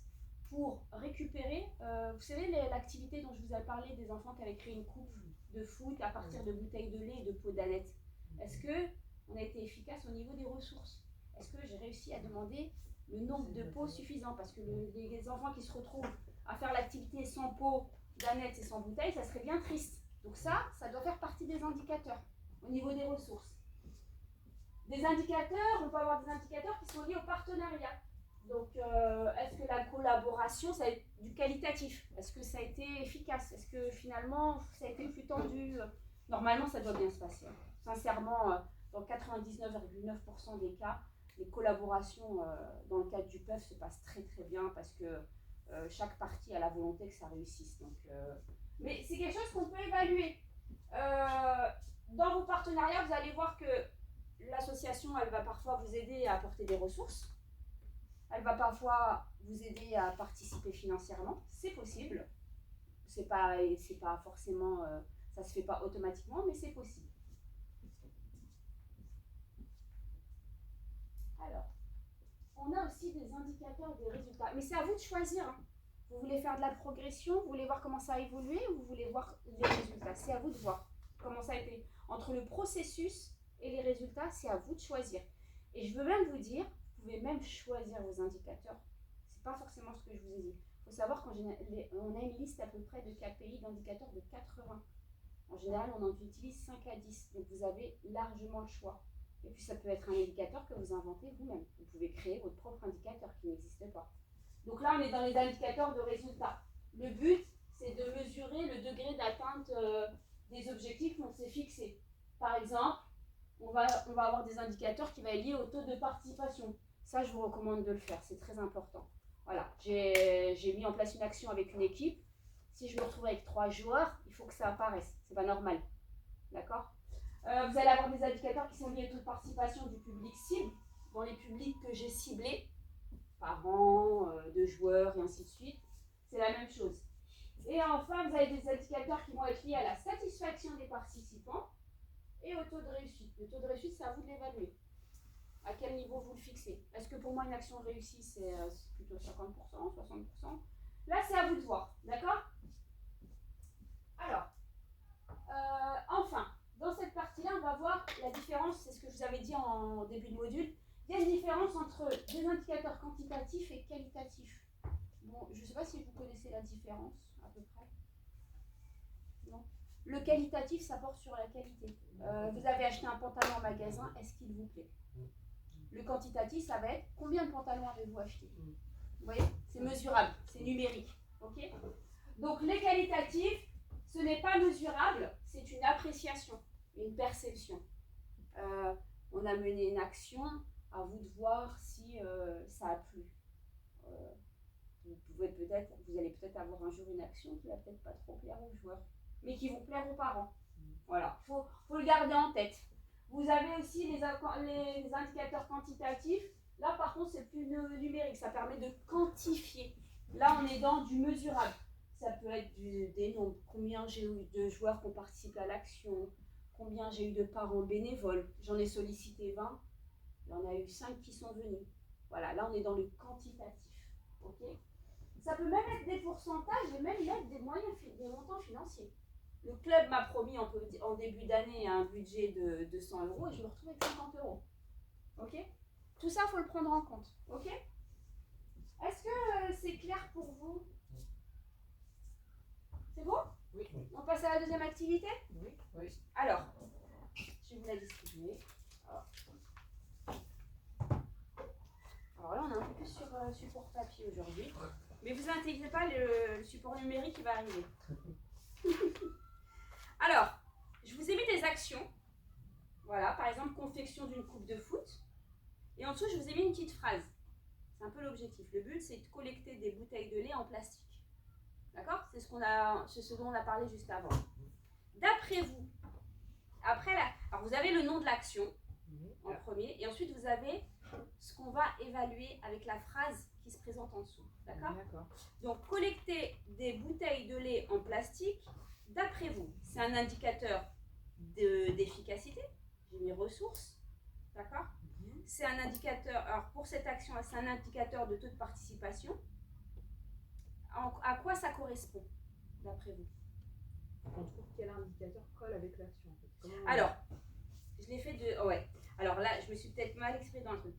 pour récupérer, vous savez, l'activité dont je vous ai parlé des enfants qui avaient créé une coupe de foot à partir de bouteilles de lait et de pots d'aneth. Est-ce qu'on a été efficace au niveau des ressources? Est-ce que j'ai réussi à demander le nombre de pots suffisant? Parce que les enfants qui se retrouvent à faire l'activité sans pot d'aneth et sans bouteille, ça serait bien triste. Donc ça doit faire partie des indicateurs au niveau des ressources. Des indicateurs, on peut avoir des indicateurs qui sont liés au partenariat. Donc, est-ce que la collaboration, ça a été du qualitatif? Est-ce que ça a été efficace? Est-ce que finalement, ça a été plus tendu? Normalement, ça doit bien se passer. Sincèrement, dans 99,9% des cas, les collaborations dans le cadre du PEF se passent très très bien parce que chaque partie a la volonté que ça réussisse. Donc, mais c'est quelque chose qu'on peut évaluer. Dans vos partenariats, vous allez voir que l'association, elle va parfois vous aider à apporter des ressources. Elle va parfois vous aider à participer financièrement. C'est possible. C'est pas forcément, ça se fait pas automatiquement, mais c'est possible. Alors, on a aussi des indicateurs des résultats. Mais c'est à vous de choisir. Hein. Vous voulez faire de la progression, vous voulez voir comment ça a évolué, ou vous voulez voir les résultats. C'est à vous de voir comment ça a été. Entre le processus et les résultats, c'est à vous de choisir. Et je veux même vous dire, vous pouvez même choisir vos indicateurs. C'est pas forcément ce que je vous ai dit. Il faut savoir qu'on a une liste à peu près de KPI d'indicateurs de 80. En général, on en utilise 5 à 10. Donc vous avez largement le choix. Et puis ça peut être un indicateur que vous inventez vous-même. Vous pouvez créer votre propre indicateur qui n'existe pas. Donc là, on est dans les indicateurs de résultats. Le but, c'est de mesurer le degré d'atteinte des objectifs qu'on s'est fixés. Par exemple, on va avoir des indicateurs qui vont être liés au taux de participation. Ça, je vous recommande de le faire, c'est très important. Voilà, j'ai mis en place une action avec une équipe. Si je me retrouve avec 3 joueurs, il faut que ça apparaisse. C'est pas normal. D'accord ? Vous allez avoir des indicateurs qui sont liés au taux de participation du public cible, dans les publics que j'ai ciblés, parents, de joueurs et ainsi de suite. C'est la même chose. Et enfin, vous avez des indicateurs qui vont être liés à la satisfaction des participants et au taux de réussite. Le taux de réussite, c'est à vous de l'évaluer. À quel niveau vous le fixez? Est-ce que pour moi, une action réussie, c'est plutôt 50%, 60%? Là, c'est à vous de voir. D'accord? Alors, enfin, dans cette partie-là, on va voir la différence, c'est ce que je vous avais dit en début de module. Il y a une différence entre des indicateurs quantitatifs et qualitatifs. Bon, je ne sais pas si vous connaissez la différence, à peu près. Non? Le qualitatif, ça porte sur la qualité. Vous avez acheté un pantalon en magasin, est-ce qu'il vous plaît? Le quantitatif, ça va être combien de pantalons avez-vous acheté? Vous voyez? C'est mesurable, c'est numérique. Okay? Donc les qualitatifs, ce n'est pas mesurable, c'est une appréciation, une perception. On a mené une action, à vous de voir si ça a plu. Vous allez peut-être avoir un jour une action qui va peut-être pas trop plaire aux joueurs, mais qui vont plaire aux parents. Voilà, faut le garder en tête. Vous avez aussi les indicateurs quantitatifs. Là, par contre, c'est plus numérique. Ça permet de quantifier. Là, on est dans du mesurable. Ça peut être des nombres. Combien j'ai eu de joueurs qui ont participé à l'action. Combien j'ai eu de parents bénévoles. J'en ai sollicité 20. Il y en a eu 5 qui sont venus. Voilà, là, on est dans le quantitatif. Okay? Ça peut même être des pourcentages et même mettre des montants financiers. Le club m'a promis en début d'année un budget de 200 € et je me retrouve avec 50 €. Ok? Tout ça, il faut le prendre en compte. Ok? Est-ce que c'est clair pour vous? C'est bon? Oui. On passe à la deuxième activité? Oui. Oui. Alors, je vais vous la distribuer. Alors là, on est un peu plus sur support papier aujourd'hui. Mais vous inquiétez pas, le support numérique, il va arriver. Alors, je vous ai mis des actions. Voilà, par exemple confection d'une coupe de foot. Et en dessous, je vous ai mis une petite phrase. C'est un peu l'objectif. Le but, c'est de collecter des bouteilles de lait en plastique. D'accord? C'est ce dont on a parlé juste avant. D'après vous, alors vous avez le nom de l'action en premier, et ensuite vous avez ce qu'on va évaluer avec la phrase qui se présente en dessous. D'accord? Donc, collecter des bouteilles de lait en plastique, d'après vous, c'est un indicateur d'efficacité. J'ai mis ressources. D'accord? C'est un indicateur, alors pour cette action, c'est un indicateur de taux de participation. À quoi ça correspond, d'après vous? On trouve quel indicateur colle avec l'action en fait. Alors, je l'ai fait de. Ouais. Alors là, je me suis peut-être mal exprimée dans le truc.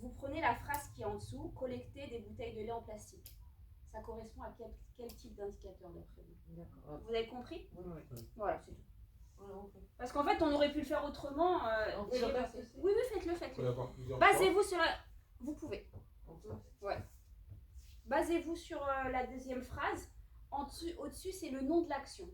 Vous prenez la phrase qui est en dessous, collecter des bouteilles de lait en plastique. Ça correspond à quel type d'indicateur d'après vous? D'accord. Vous avez compris? Oui. Voilà, c'est tout. Voilà, on fait. Parce qu'en fait, on aurait pu le faire autrement. On peut le rester aussi. Oui, faites-le, Il peut y avoir plusieurs Basez-vous sur la. Vous pouvez. On peut. Ouais. Basez-vous sur la deuxième phrase. Au-dessus, c'est le nom de l'action.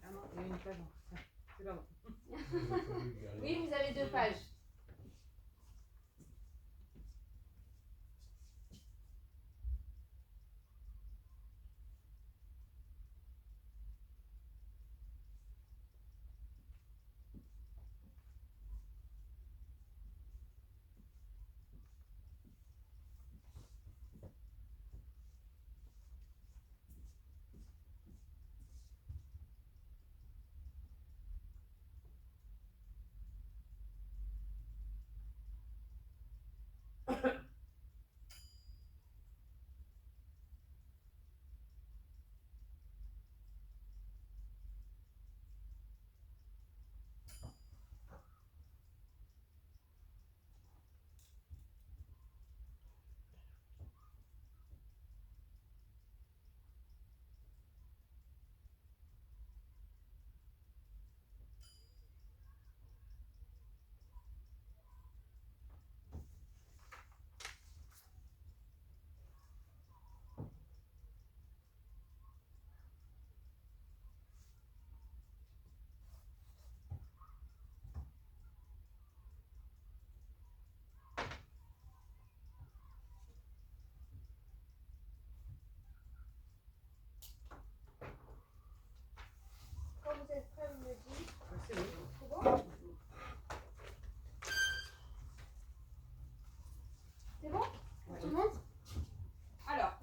Ah non, il y a une page en fait. C'est pas bon. Oui, vous avez 2 pages. Quand vous êtes prêts, vous me dites. C'est bon. C'est bon? C'est bon? Tout le monde? Alors,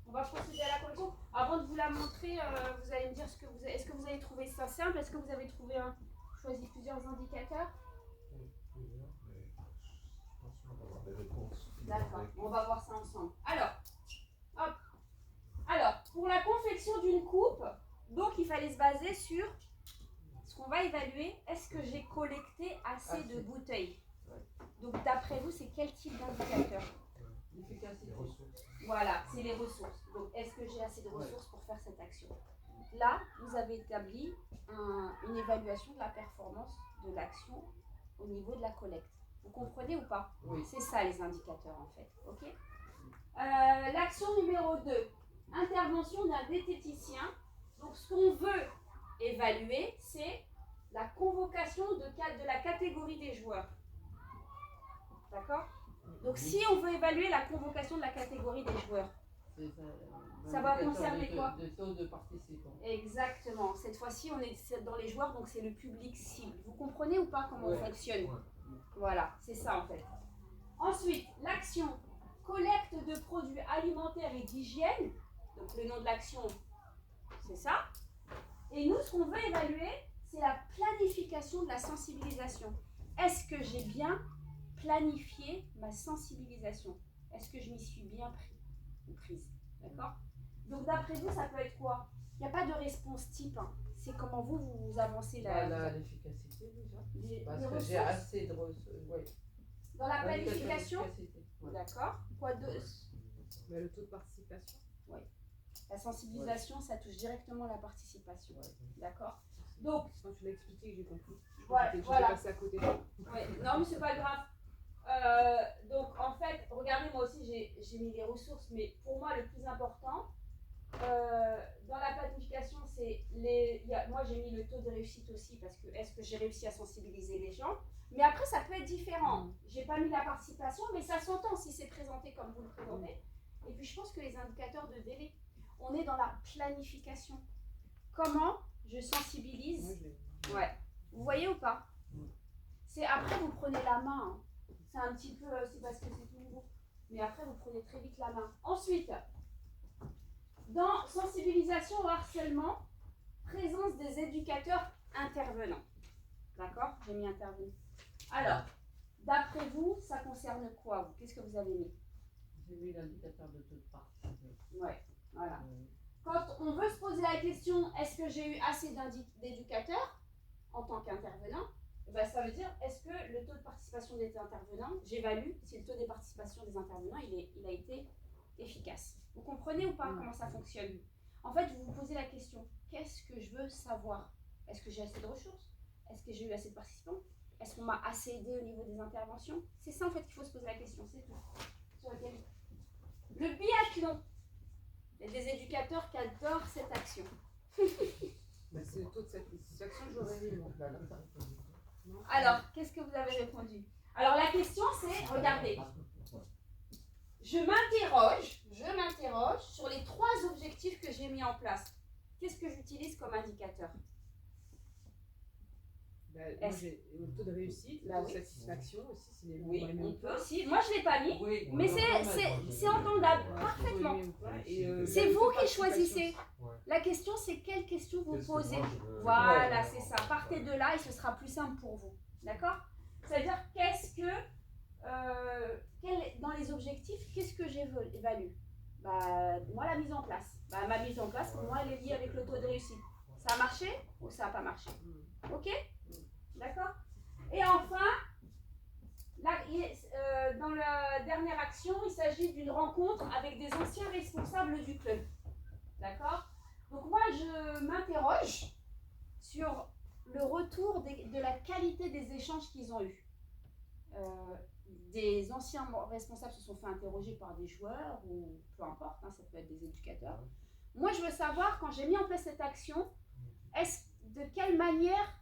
on va procéder à la correction. Avant de vous la montrer, vous allez me dire est-ce que vous avez trouvé ça simple? Est-ce que vous avez choisi plusieurs indicateurs? Plusieurs, mais je pense qu'on va avoir des réponses. D'accord, on va voir ça ensemble. Alors, hop. Alors, pour la confection d'une coupe, donc il fallait se baser sur ce qu'on va évaluer. Est-ce que j'ai collecté assez de bouteilles? Donc d'après vous, c'est quel type d'indicateur? L'efficacité. Les ressources. Voilà, c'est les ressources. Donc est-ce que j'ai assez de ressources pour faire cette action? Là, vous avez établi une évaluation de la performance de l'action au niveau de la collecte. Vous comprenez ou pas? Oui. C'est ça les indicateurs en fait. Ok. L'action numéro 2. intervention d'un diététicien. Donc, ce qu'on veut évaluer, c'est la convocation de la catégorie des joueurs. D'accord? Donc, si on veut évaluer la convocation de la catégorie des joueurs, ça va concerner quoi? De taux de participants. Exactement. Cette fois-ci, on est dans les joueurs, donc c'est le public cible. Vous comprenez ou pas comment on fonctionne? Voilà, c'est ça en fait. Ensuite, l'action collecte de produits alimentaires et d'hygiène. Donc le nom de l'action, c'est ça. Et nous, ce qu'on veut évaluer, c'est la planification de la sensibilisation. Est-ce que j'ai bien planifié ma sensibilisation? Est-ce que je m'y suis bien pris ou prise? D'accord? Donc d'après vous, ça peut être quoi? Il n'y a pas de réponse type. Hein. C'est comment vous avancez L'efficacité déjà. Parce que j'ai assez de ressources. Ouais. Dans la planification? Ouais. D'accord. Quoi d'autre? Le taux de participation. Oui. La sensibilisation, ça touche directement la participation. Ouais. D'accord. Donc, quand tu l'as expliqué, j'ai compris. Voilà. Passé à côté. Ouais. Non, mais c'est pas grave. Donc, en fait, regardez, moi aussi, j'ai mis les ressources, mais pour moi, le plus important, dans la planification, c'est moi, j'ai mis le taux de réussite aussi, parce que est-ce que j'ai réussi à sensibiliser les gens? Mais après, ça peut être différent. J'ai pas mis la participation, mais ça s'entend si c'est présenté comme vous le présentez. Et puis, je pense que les indicateurs de délai, on est dans la planification. Comment je sensibilise? Ouais. Vous voyez ou pas? C'est après, vous prenez la main. Hein. C'est un petit peu, c'est parce que c'est tout nouveau. Mais après, vous prenez très vite la main. Ensuite, dans sensibilisation au harcèlement, présence des éducateurs intervenants. D'accord? J'ai mis intervenant. Alors, d'après vous, ça concerne quoi, vous? Qu'est-ce que vous avez mis? J'ai mis l'indicateur de taux de participation. Ouais, voilà. Quand on veut se poser la question, est-ce que j'ai eu assez d'éducateurs en tant qu'intervenant? Ben, ça veut dire, est-ce que le taux de participation des intervenants, j'évalue si le taux de participation des intervenants, il a été efficace. Vous comprenez ou pas comment ça fonctionne? En fait, vous vous posez la question, qu'est-ce que je veux savoir? Est-ce que j'ai assez de ressources? Est-ce que j'ai eu assez de participants? Est-ce qu'on m'a assez aidé au niveau des interventions? C'est ça en fait qu'il faut se poser la question, c'est tout. Sur lequel... Le biathlon. Il y a des éducateurs qui adorent cette action. C'est le taux de satisfaction que j'aurais mis. Alors, qu'est-ce que vous avez répondu? Alors, la question c'est, regardez, je m'interroge sur les 3 objectifs que j'ai mis en place. Qu'est-ce que j'utilise comme indicateur? Moi, j'ai le taux de réussite, le taux de satisfaction aussi, c'est les mots. Oui, on peut aussi. Moi, je ne l'ai pas mis, mais c'est entendable, parfaitement. C'est vous qui choisissez. La question, c'est quelle question vous posez. Voilà, c'est ça. Partez de là et ce sera plus simple pour vous. D'accord? C'est-à-dire, dans les objectifs, qu'est-ce que j'évalue? Moi, la mise en place. Ma mise en place, pour moi, elle est liée avec le taux de réussite. Ça a marché ou ça n'a pas marché? Ok? D'accord? Et enfin, dans la dernière action, il s'agit d'une rencontre avec des anciens responsables du club. D'accord? Donc moi, je m'interroge sur le retour de la qualité des échanges qu'ils ont eus. Des anciens responsables se sont fait interroger par des joueurs ou peu importe, hein, ça peut être des éducateurs. Moi, je veux savoir, quand j'ai mis en place cette action, de quelle manière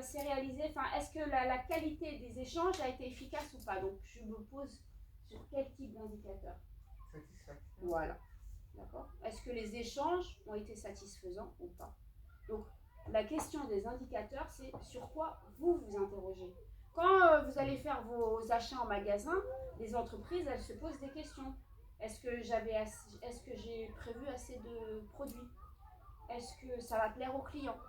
c'est réalisé, est-ce que la qualité des échanges a été efficace ou pas? Donc, je me pose sur quel type d'indicateur? Satisfaction. Voilà. D'accord? Est-ce que les échanges ont été satisfaisants ou pas? Donc, la question des indicateurs, c'est sur quoi vous vous interrogez. Quand vous allez faire vos achats en magasin, les entreprises, elles se posent des questions. Est-ce que j'ai prévu assez de produits? Est-ce que ça va plaire aux clients?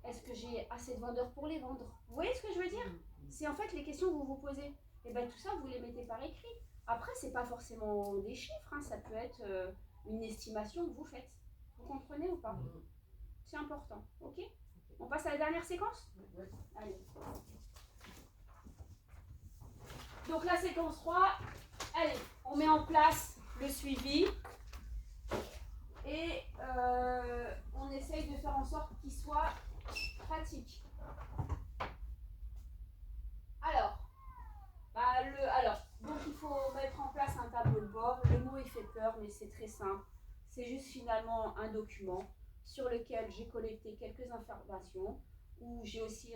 Est-ce que j'ai assez de vendeurs pour les vendre? Vous voyez ce que je veux dire? C'est en fait les questions que vous vous posez. Et bien tout ça, vous les mettez par écrit. Après, c'est pas forcément des chiffres, hein, ça peut être une estimation que vous faites. Vous comprenez ou pas? C'est important, ok? On passe à la dernière séquence? Allez. Donc la séquence 3, allez, on met en place le suivi. Et on essaye de faire en sorte qu'il soit pratique. Alors, donc il faut mettre en place un tableau de bord. Le mot il fait peur, mais c'est très simple. c'est juste finalement un document sur lequel j'ai collecté quelques informations, où j'ai aussi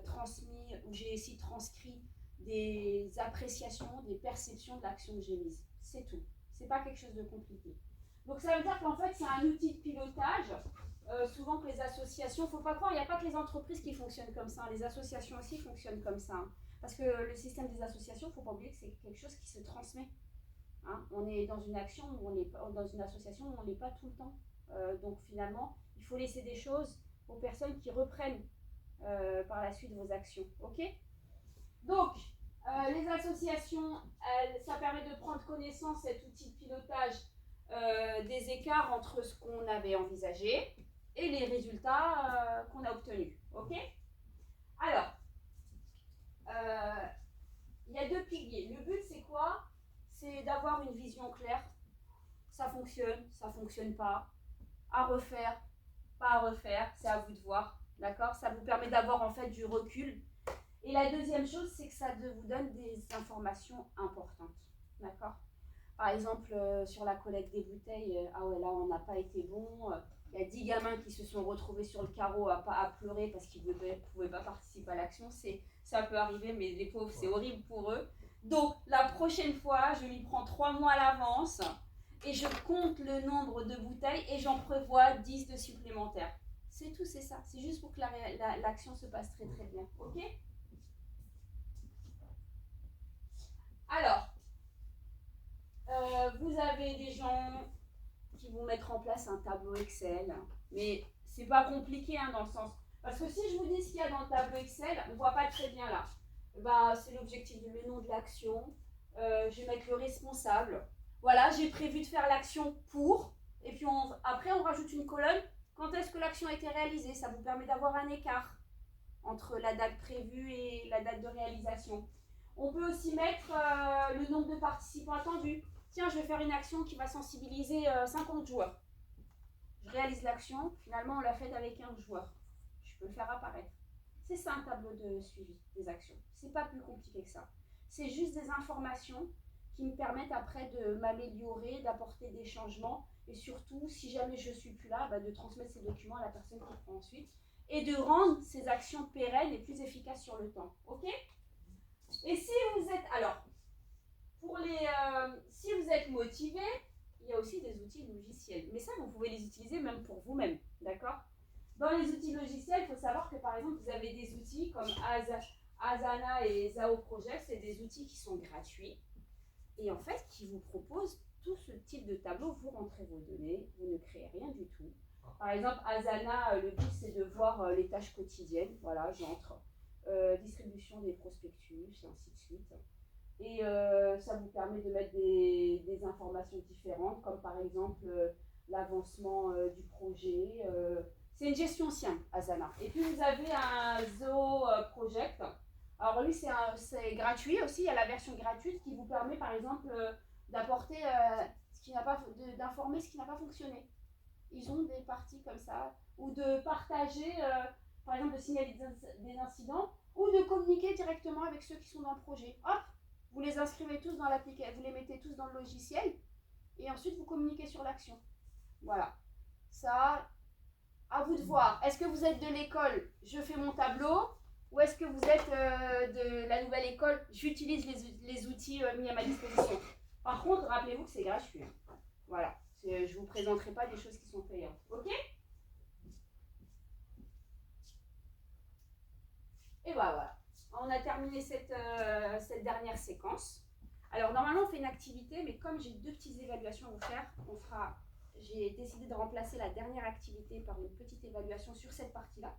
transcrit des appréciations, des perceptions de l'action que j'ai mise. C'est tout. C'est pas quelque chose de compliqué. Donc ça veut dire qu'en fait, c'est un outil de pilotage. Souvent que les associations, faut pas croire, il n'y a pas que les entreprises qui fonctionnent comme ça. Les associations aussi fonctionnent comme ça. Hein. Parce que le système des associations, il ne faut pas oublier que c'est quelque chose qui se transmet. Hein. On est dans une action, dans une association où on n'est pas tout le temps. Donc finalement, il faut laisser des choses aux personnes qui reprennent par la suite vos actions. Ok ? Donc, les associations, ça permet de prendre connaissance, cet outil de pilotage, des écarts entre ce qu'on avait envisagé et les résultats qu'on a obtenus. Ok ? Alors, il y a deux piliers. Le but, c'est quoi ? C'est d'avoir une vision claire. Ça fonctionne pas. À refaire, pas à refaire, c'est à vous de voir. D'accord ? Ça vous permet d'avoir en fait du recul. Et la deuxième chose, c'est que ça vous donne des informations importantes. D'accord ? Par exemple, sur la collecte des bouteilles, ah ouais, là, on n'a pas été bon. Il y a 10 gamins qui se sont retrouvés sur le carreau à pleurer parce qu'ils ne pouvaient pas participer à l'action. Ça peut arriver, mais les pauvres, c'est horrible pour eux. Donc, la prochaine fois, je m'y prends 3 mois à l'avance et je compte le nombre de bouteilles et j'en prévois 10 de supplémentaires. C'est tout, c'est ça. C'est juste pour que l'action se passe très très bien. Ok ? Alors, vous avez des gens qui vont mettre en place un tableau Excel, mais c'est pas compliqué hein, dans le sens. Parce que si je vous dis ce qu'il y a dans le tableau Excel, on ne voit pas très bien là. Bah, c'est l'objectif, le nom de l'action. Je vais mettre le responsable. Voilà, j'ai prévu de faire l'action pour. Et puis après, on rajoute une colonne. Quand est-ce que l'action a été réalisée ? Ça vous permet d'avoir un écart entre la date prévue et la date de réalisation. On peut aussi mettre le nombre de participants attendus. Tiens, je vais faire une action qui va sensibiliser 50 joueurs. Je réalise l'action, finalement on l'a faite avec 15 joueurs. Je peux le faire apparaître. C'est ça un tableau de suivi des actions. C'est pas plus compliqué que ça. C'est juste des informations qui me permettent après de m'améliorer, d'apporter des changements et surtout, si jamais je ne suis plus là, de transmettre ces documents à la personne qui prend ensuite et de rendre ces actions pérennes et plus efficaces sur le temps. Ok ? Et si vous êtes... Alors, si vous êtes motivé, il y a aussi des outils logiciels. Mais ça, vous pouvez les utiliser même pour vous-même. D'accord ? Dans les outils logiciels, il faut savoir que par exemple, vous avez des outils comme Asana et Zao Project. C'est des outils qui sont gratuits et en fait qui vous proposent tout ce type de tableau. Vous rentrez vos données, vous ne créez rien du tout. Par exemple, Asana, le but c'est de voir les tâches quotidiennes. Voilà, j'entre. Distribution des prospectus, et ainsi de suite. Et ça vous permet de mettre des informations différentes, comme par exemple l'avancement du projet. C'est une gestion simple, Asana. Et puis vous avez un Zoho Project. Alors lui, c'est gratuit aussi. Il y a la version gratuite qui vous permet par exemple d'apporter d'informer ce qui n'a pas fonctionné. Ils ont des parties comme ça, ou de partager, par exemple de signaler des incidents, ou de communiquer directement avec ceux qui sont dans le projet. Hop, vous les inscrivez tous dans l'application, vous les mettez tous dans le logiciel, et ensuite vous communiquez sur l'action. Voilà. Ça, à vous de voir. Est-ce que vous êtes de l'école, je fais mon tableau, ou est-ce que vous êtes de la nouvelle école, j'utilise les outils mis à ma disposition. Par contre, rappelez-vous que c'est gratuit. Hein. Voilà. Je ne vous présenterai pas des choses qui sont payantes. Ok ? Et voilà. On a terminé cette dernière séquence. Alors, normalement, on fait une activité, mais comme j'ai 2 petites évaluations à vous faire, j'ai décidé de remplacer la dernière activité par une petite évaluation sur cette partie-là,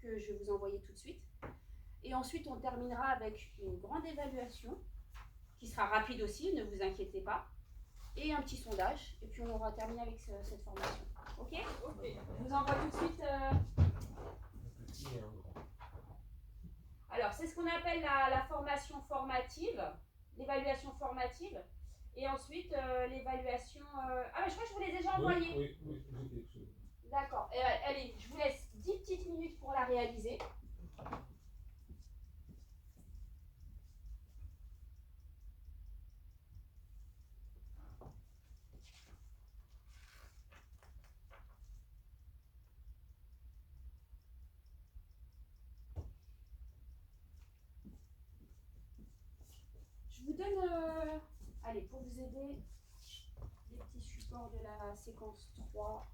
que je vais vous envoyer tout de suite. Et ensuite, on terminera avec une grande évaluation, qui sera rapide aussi, ne vous inquiétez pas, et un petit sondage, et puis on aura terminé avec cette formation. Ok ? Je vous envoie tout de suite... Alors, c'est ce qu'on appelle la formation formative, l'évaluation formative, et ensuite l'évaluation... Ah, mais je crois que je vous l'ai déjà envoyé. Oui, j'ai quelque chose. D'accord. Allez, je vous laisse 10 petites minutes pour la réaliser. aider, les petits supports de la séquence 3.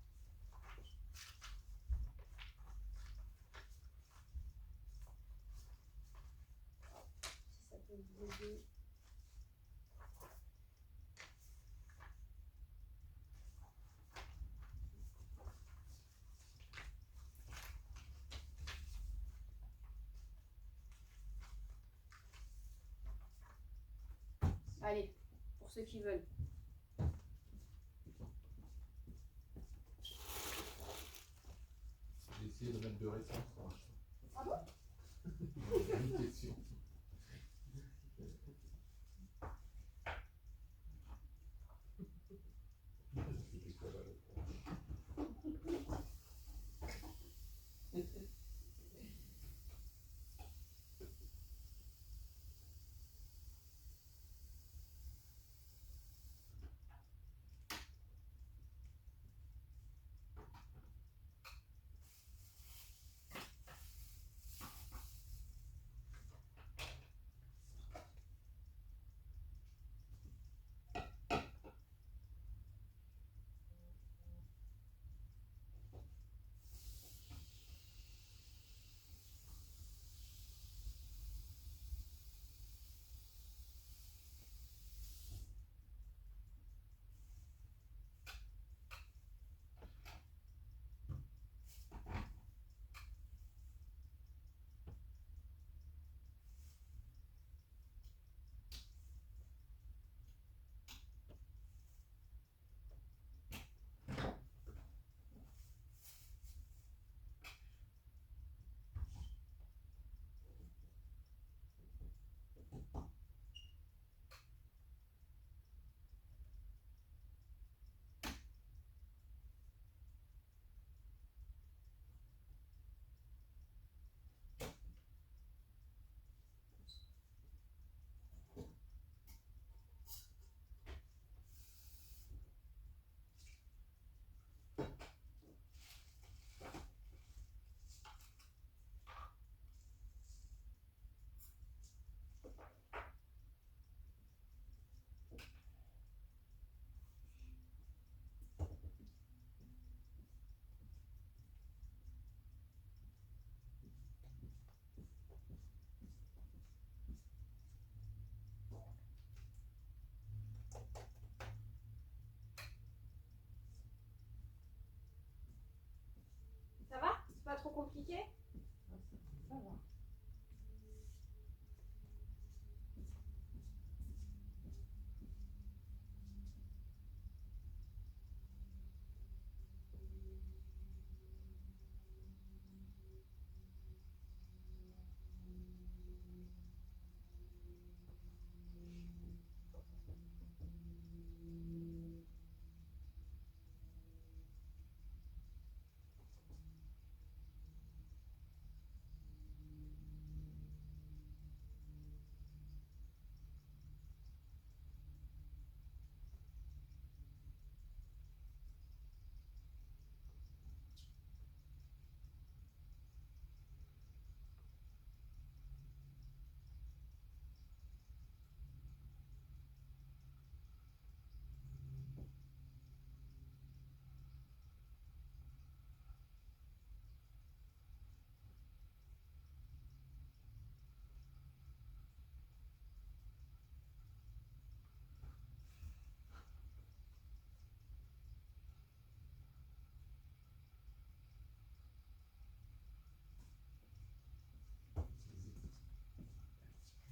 Si ça peut vous aider. Allez, pour ceux qui veulent. J'ai essayé de mettre 2 réponses, ça marche pas. Ah bon? Une question. C'était quoi la réponse? Ça va? C'est pas trop compliqué? Ça va.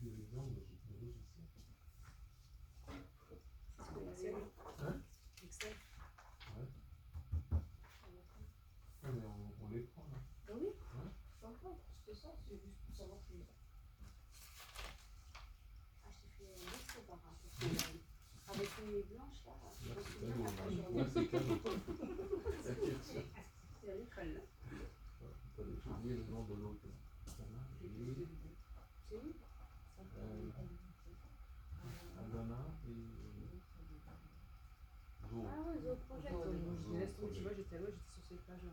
Des exemples de logiciels. Excel. Hein? Excel. Ouais. Ah, mais on les prend là. Ben oui, Ouais. sympa, c'était ça, c'est juste pour savoir que. Ah, je t'ai fait un dessin par rapport. Avec les blanches là, je Là, me c'est souviens cadeau. après Là, journée. c'est cadeau. T'inquiète. C'est à l'école là. Attendez, j'ai oublié le nom de l'autre. Adana et C'est où? Adana et Zo. Ah ouais, The Project. Je les laisse tomber, tu vois, j'étais sur ces plages là.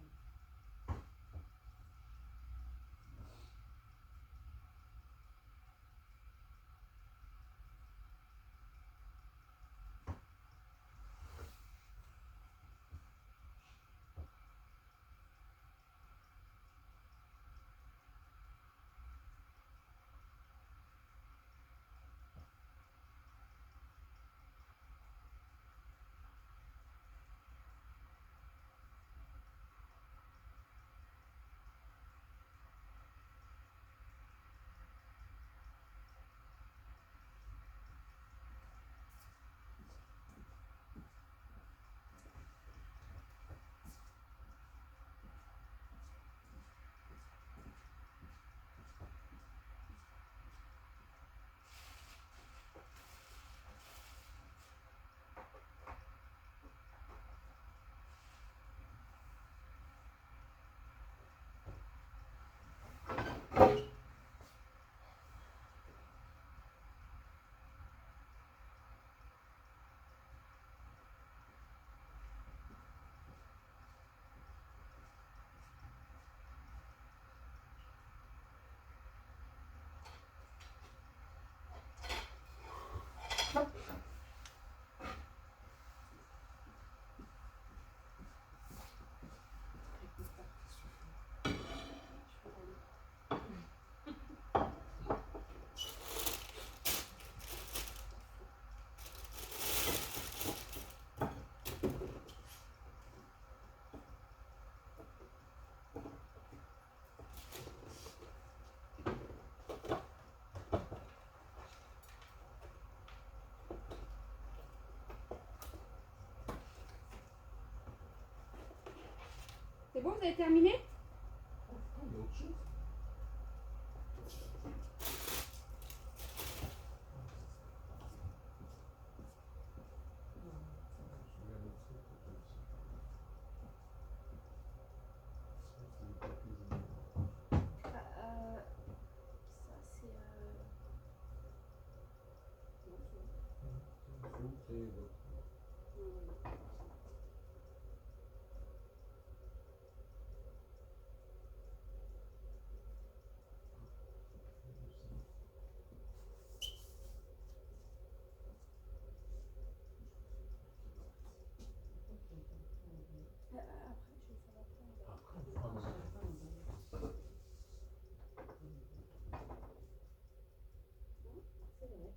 C'est bon, vous avez terminé? Ah, il y a autre chose. Je regarde autre chose, peut-être aussi. C'est le papier général. Ça, c'est. Vous créez votre. Après, je vais faire après. Après, ah, non, d'accord. C'est vrai.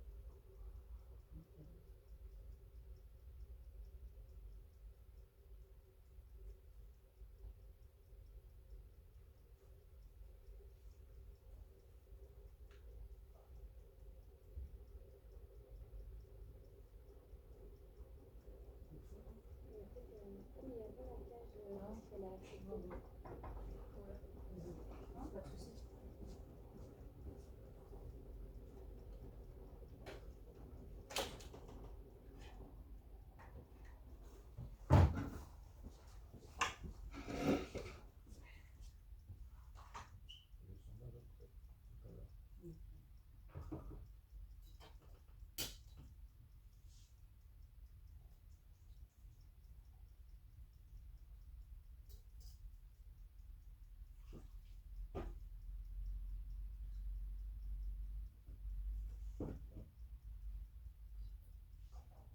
Mais en fait, comme il y avait la cage, parce qu'elle a accepté. Non, pas de souci. Le sondage après, tout à l'heure.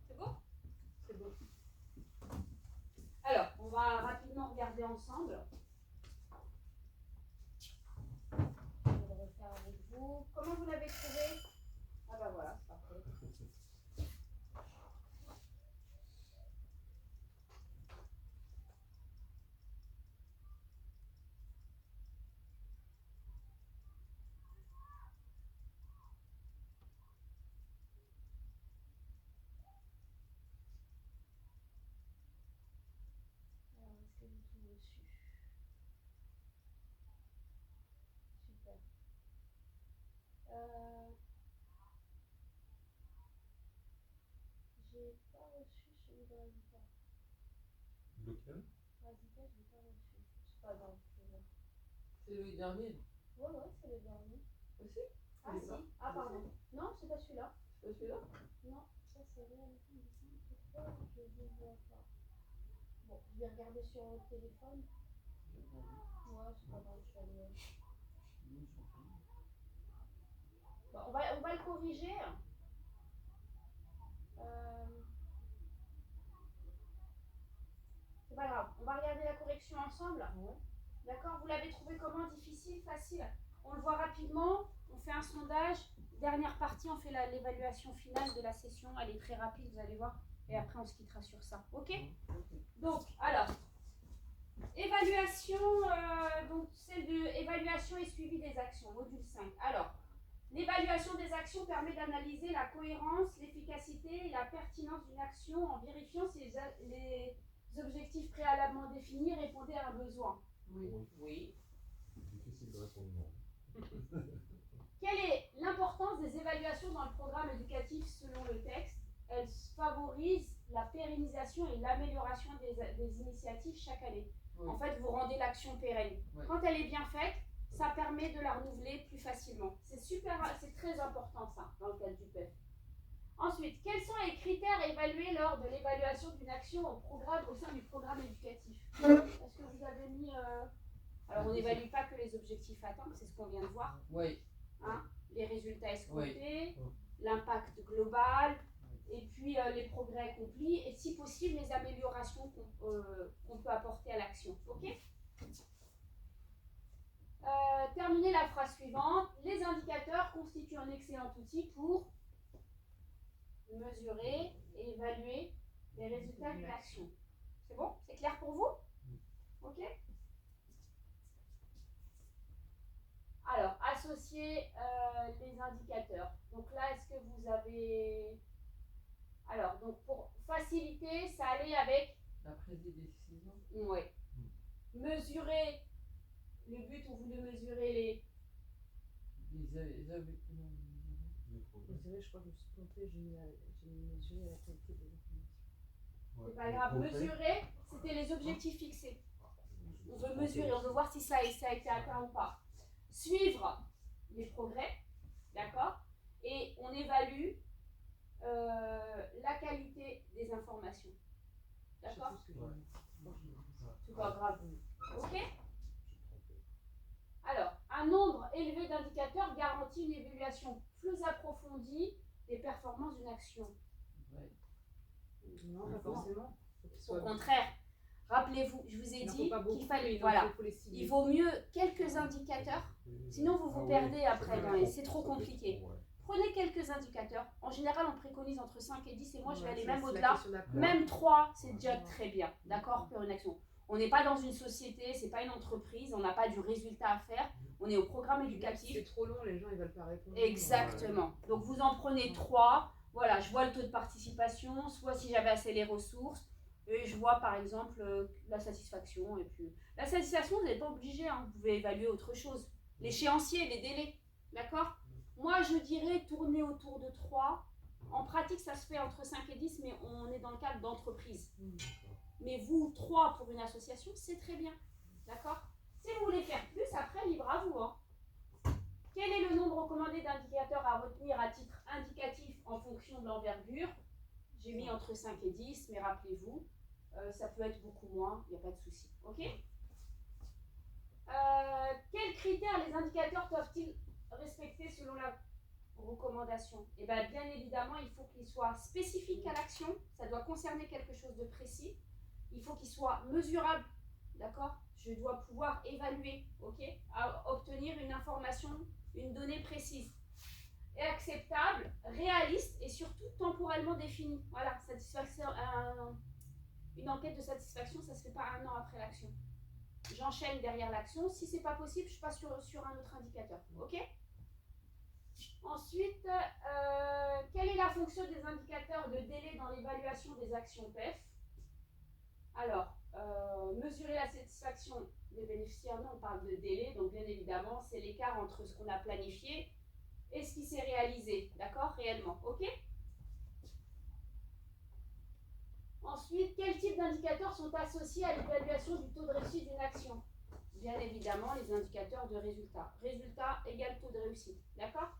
C'est bon? C'est bon. Alors, on va rapidement regarder ensemble. Je vais le refaire avec vous. Comment vous l'avez trouvé? Ah bah voilà, c'est parfait. Alors, est-ce que j'ai tout reçu? Super. J'ai pas reçu celui de Razika. Lequel? Razika, je l'ai pas reçu. C'est pas grave, je vais voir. C'est le dernier. Ouais, c'est le dernier. Aussi? Ah Il est si. pas. Ah pardon. Non, c'est pas celui-là. C'est pas celui-là? Non, ça c'est réalisé en décembre. Pourquoi je ne vois pas? Bon, je vais regarder sur votre téléphone. Ouais, c'est pas grave, je suis allée. Bon, on va le corriger. C'est pas grave, on va regarder la correction ensemble. Ouais. D'accord? Vous l'avez trouvé comment? Difficile? Facile? On le voit rapidement, on fait un sondage. Dernière partie, on fait l'évaluation finale de la session. Elle est très rapide, vous allez voir. Et après, on se quittera sur ça. Ok? Donc, alors, évaluation, donc celle de évaluation et suivi des actions, module 5. Alors, l'évaluation des actions permet d'analyser la cohérence, l'efficacité et la pertinence d'une action en vérifiant si les objectifs préalablement définis répondaient à un besoin. Oui. Oui. Difficile de répondre non. Quelle est l'importance des évaluations dans le programme éducatif selon le texte? Elles favorisent la pérennisation et l'amélioration des initiatives chaque année. Oui. En fait, vous rendez l'action pérenne. Oui. Quand elle est bien faite, ça permet de la renouveler plus facilement. C'est super, c'est très important ça dans le cadre du PEF. Ensuite, quels sont les critères évalués lors de l'évaluation d'une action au sein du programme éducatif? Est-ce que vous avez mis... Alors, on n'évalue pas que les objectifs atteints, c'est ce qu'on vient de voir. Oui. Hein, les résultats escomptés, Oui. l'impact global, et puis les progrès accomplis, et si possible, les améliorations qu'on peut apporter à l'action. Ok? Terminez la phrase suivante. Les indicateurs constituent un excellent outil pour mesurer et évaluer les résultats d'une action. C'est bon? C'est clair pour vous? Ok? Alors, associer les indicateurs. Donc là, est-ce que vous avez... Alors, donc pour faciliter, ça allait avec... La prise des décisions. Oui. mesurer, le but, on voulait mesurer les... Je crois que je me suis trompée, j'ai mesuré la qualité des informations. C'est pas grave, mesurer, c'était les objectifs fixés. On veut mesurer, on veut voir si ça a été atteint ou pas. Suivre les progrès, d'accord? Et on évalue la qualité des informations. D'accord? C'est pas grave. Ok? Alors, un nombre élevé d'indicateurs garantit une évaluation plus approfondie des performances d'une action. Non, pas forcément. Au contraire, rappelez-vous, je vous ai dit qu'il fallait, voilà, il faut vaut mieux quelques indicateurs, sinon vous vous perdez après, c'est trop compliqué. Prenez quelques indicateurs, en général on préconise entre 5 et 10 et moi je vais aller même au-delà, même 3 c'est déjà très bien, d'accord, pour une action. On n'est pas dans une société, c'est pas une entreprise, on n'a pas du résultat à faire, on est au programme éducatif. C'est trop long, les gens ils veulent pas répondre. Exactement, donc vous en prenez 3, voilà, je vois le taux de participation, soit si j'avais assez les ressources, et je vois par exemple la satisfaction, et puis la satisfaction vous n'êtes pas obligé, hein, vous pouvez évaluer autre chose, l'échéancier, les délais, d'accord? Moi je dirais tourner autour de 3, en pratique ça se fait entre 5 et 10, mais on est dans le cadre d'entreprise. Mais vous, 3 pour une association, c'est très bien, d'accord? Si vous voulez faire plus, après libre à vous, hein. Quel est le nombre recommandé d'indicateurs à retenir à titre indicatif en fonction de l'envergure? J'ai mis entre 5 et 10, mais rappelez-vous, ça peut être beaucoup moins, il n'y a pas de souci. Ok? Quels critères les indicateurs doivent-ils respecter selon la recommandation? Eh bien, bien évidemment, il faut qu'ils soient spécifiques à l'action, ça doit concerner quelque chose de précis. Il faut qu'il soit mesurable, d'accord? Je dois pouvoir évaluer, ok? À obtenir une information, une donnée précise. Et acceptable, réaliste et surtout temporellement définie. Voilà, satisfaction, une enquête de satisfaction, ça ne se fait pas un an après l'action. J'enchaîne derrière l'action. Si ce n'est pas possible, je passe sur un autre indicateur, ok? Ensuite, quelle est la fonction des indicateurs de délai dans l'évaluation des actions PEF? Alors, mesurer la satisfaction des bénéficiaires, non, on parle de délai, donc bien évidemment, c'est l'écart entre ce qu'on a planifié et ce qui s'est réalisé, d'accord, réellement, ok? Ensuite, quels types d'indicateurs sont associés à l'évaluation du taux de réussite d'une action? Bien évidemment, les indicateurs de résultat. Résultat égale taux de réussite, d'accord?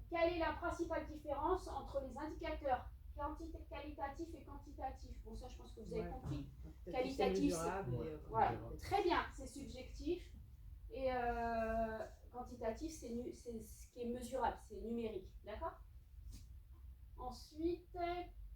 Quelle est la principale différence entre les indicateurs qualitatifs et quantitatifs? Bon, ça, je pense que vous avez compris. Qualitatif, voilà, très bien, c'est subjectif. Et quantitatif, c'est ce qui est mesurable, c'est numérique, d'accord? Ensuite,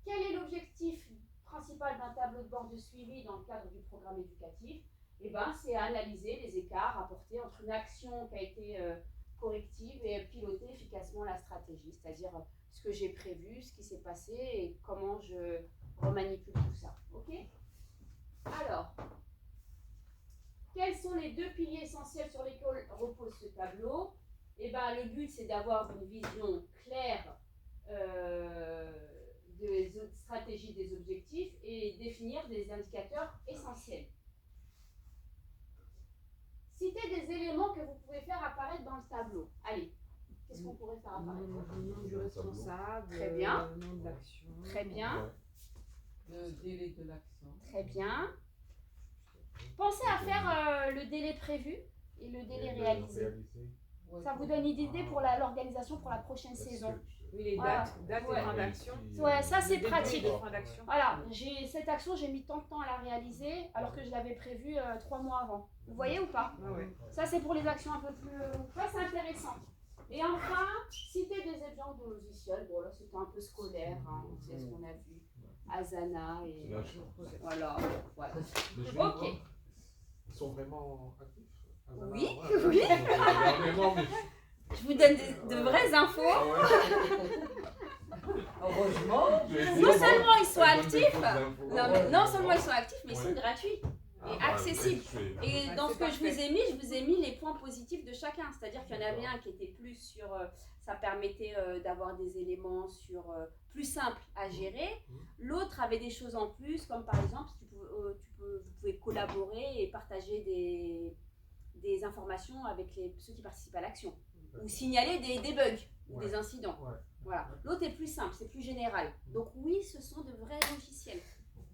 quel est l'objectif principal d'un tableau de bord de suivi dans le cadre du programme éducatif? Eh bien, c'est analyser les écarts apportés entre une action qui a été corrective et piloter efficacement la stratégie, c'est-à-dire ce que j'ai prévu, ce qui s'est passé et comment je remanipule tout ça. Ok? Alors, quels sont les 2 piliers essentiels sur lesquels repose ce tableau? Eh bien, le but, c'est d'avoir une vision claire des stratégies, des objectifs et définir des indicateurs essentiels. Citez des éléments que vous pouvez faire apparaître dans le tableau. Allez, qu'est-ce qu'on pourrait faire apparaître? Le nom du responsable, très bien. Le nom de l'action. Très bien. Le délai de l'action. Très bien. Pensez à faire le délai prévu et le délai réalisé. Ça vous donne une idée pour l'organisation pour la prochaine saison. Oui, les voilà. dates et fin d'action. Ouais, ça c'est pratique. Voilà, Ouais. cette action, j'ai mis tant de temps à la réaliser alors que je l'avais prévue 3 mois avant. Vous voyez ou pas? Ouais. Ça c'est pour les actions un peu plus... Ça c'est intéressant. Et enfin, citer des exemples de logiciels. Bon là c'était un peu scolaire, hein. C'est ce qu'on a vu. Asana et... Voilà. Ouais. Ok. Ils sont vraiment actifs? Asana, Oui, ouais, oui. Non, mais... Je vous donne de vraies infos. Heureusement. Non seulement ils sont actifs, non seulement ils sont actifs, mais ils sont gratuits et accessibles. Et dans ce que je vous ai mis les points positifs de chacun. C'est-à-dire qu'il y en avait un qui était plus sur ça permettait d'avoir des éléments plus simples à gérer. L'autre avait des choses en plus, comme par exemple, vous pouvez collaborer et partager des informations avec ceux qui participent à l'action, ou signaler des bugs ou des incidents. Voilà. L'autre est plus simple, c'est plus général. Donc oui, ce sont de vrais logiciels,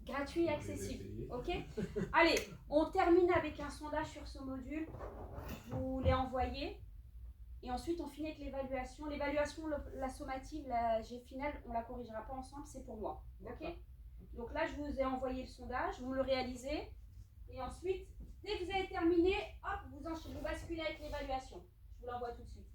gratuits et accessibles. Ok. Allez, on termine avec un sondage sur ce module. Je vous l'ai envoyé. Et ensuite, on finit avec l'évaluation. L'évaluation, la sommative, la G finale, on ne la corrigera pas ensemble, c'est pour moi. Ok. Donc là, je vous ai envoyé le sondage, vous le réalisez. Et ensuite, dès que vous avez terminé, hop, vous basculez avec l'évaluation. Je vous l'envoie tout de suite.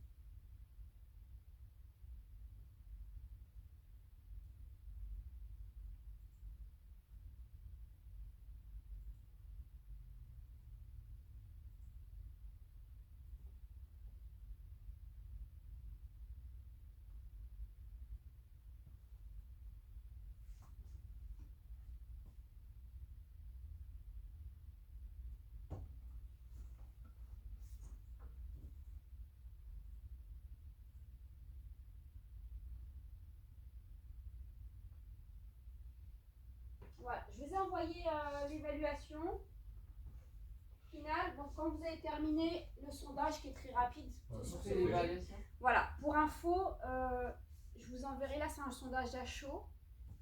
Voilà, je vous ai envoyé l'évaluation finale. Donc, quand vous avez terminé le sondage, qui est très rapide, voilà. Pour info, je vous enverrai, là c'est un sondage à chaud,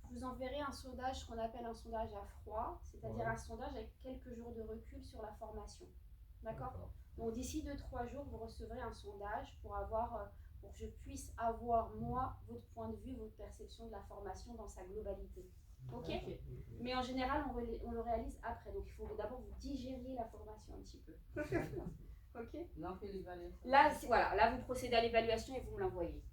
je vous enverrai un sondage qu'on appelle un sondage à froid, c'est-à-dire un sondage avec quelques jours de recul sur la formation. D'accord. Donc d'ici 2-3 jours, vous recevrez un sondage pour que je puisse avoir, moi, votre point de vue, votre perception de la formation dans sa globalité. Ok. Mais en général, on le réalise après. Donc il faut d'abord vous digériez la formation un petit peu. Ok. Là, on fait l'évaluation. Là, voilà, là, vous procédez à l'évaluation et vous me l'envoyez.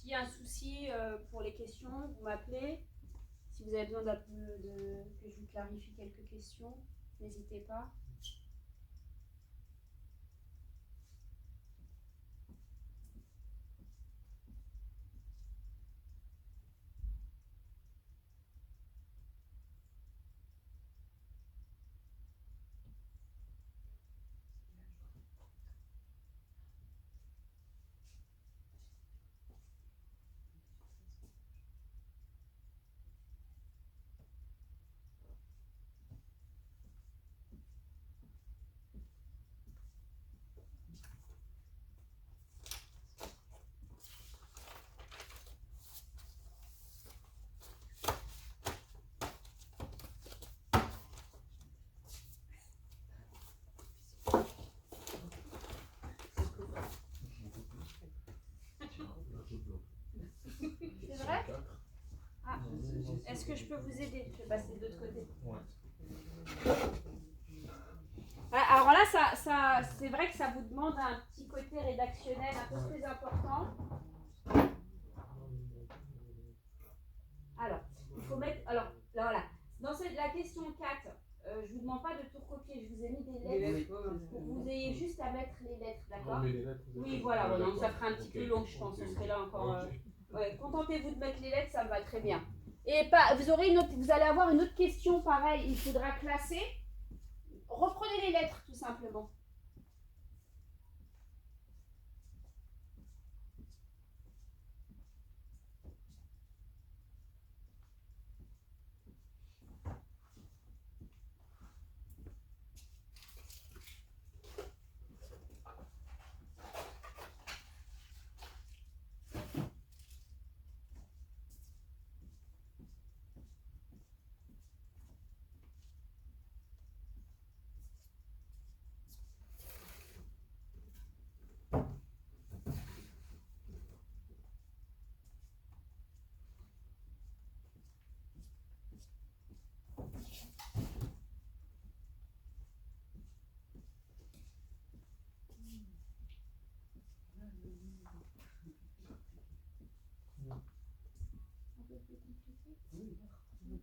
S'il y a un souci pour les questions, vous m'appelez. Si vous avez besoin que je vous clarifie quelques questions, n'hésitez pas. C'est vrai? Ah, est-ce que je peux vous aider? Je vais passer de l'autre côté. Alors là, c'est vrai que ça vous demande un petit côté rédactionnel un peu plus important. Alors, il faut mettre. Alors, là, voilà. Dans la question 4, je ne vous demande pas de tout recopier. Je vous ai mis des lettres pour que vous ayez juste à mettre les lettres, d'accord? Oui, voilà. Bon, donc ça fera un petit peu long, je pense. On serait là encore. Ouais, contentez-vous de mettre les lettres, ça me va très bien. Et vous allez avoir une autre question pareil. Il faudra classer. Reprenez les lettres, tout simplement.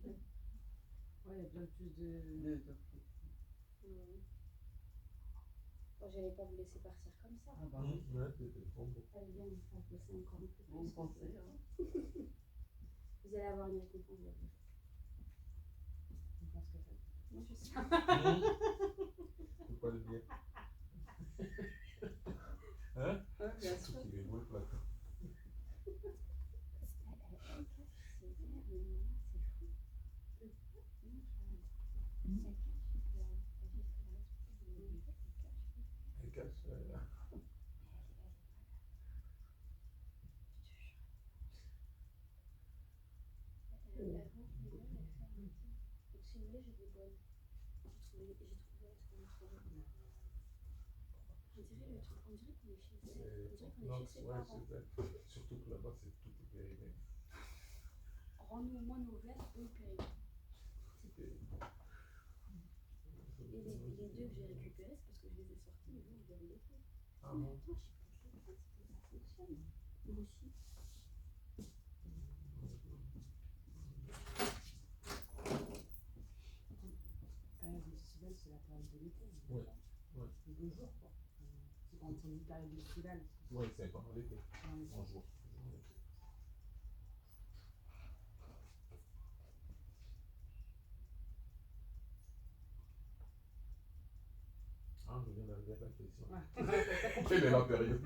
Ouais, il y a besoin de plus de. Bon, j'allais pas vous laisser partir comme ça. Ah bah, Ouais, c'était trop beau. Allez, viens, on va bosser encore un peu plus. on pensait, hein. Vous allez avoir une récompense bientôt. On pense que ça. Moi, je sais. Faut pas le dire. Hein? Bien Tout sûr. qui est beau le placard. C'est vert, mais là, c'est fou. Elle cache. Donc si vous voulez, j'ai des bonnes. J'ai trouvé on dirait le truc, on dirait qu'on est chez elle. On dirait qu'on est chez ses Ouais, parents. c'est ça. Surtout que là-bas, c'est tout est périmé. Rends-nous nos verres, eux périmés. C'est Et les deux que j'ai récupérés, c'est parce que je les ai sortis, mais vous, vous avez les faits. Ah Mais bon? attends, j'ai peut-être les faits, c'est comme ça fonctionne. Moi aussi. Les festivals, c'est la période de l'été. Ouais, ouais. C'est 2 jours, quoi. C'est quand c'est une période estivale. Ouais, c'est pendant l'été. Dans les En jour. Ah, je viens d'arriver à la question. Quelle est la période?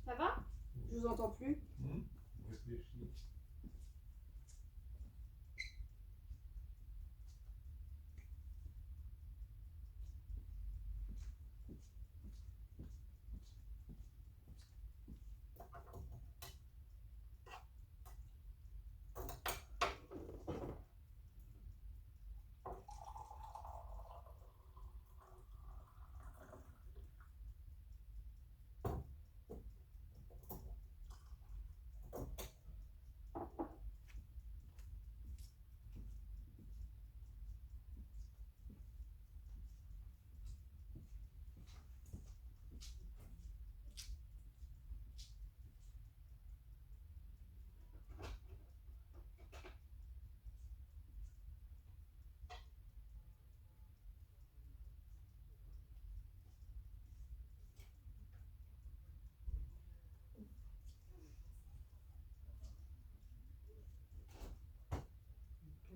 Ça va? Je vous entends plus. Réfléchis.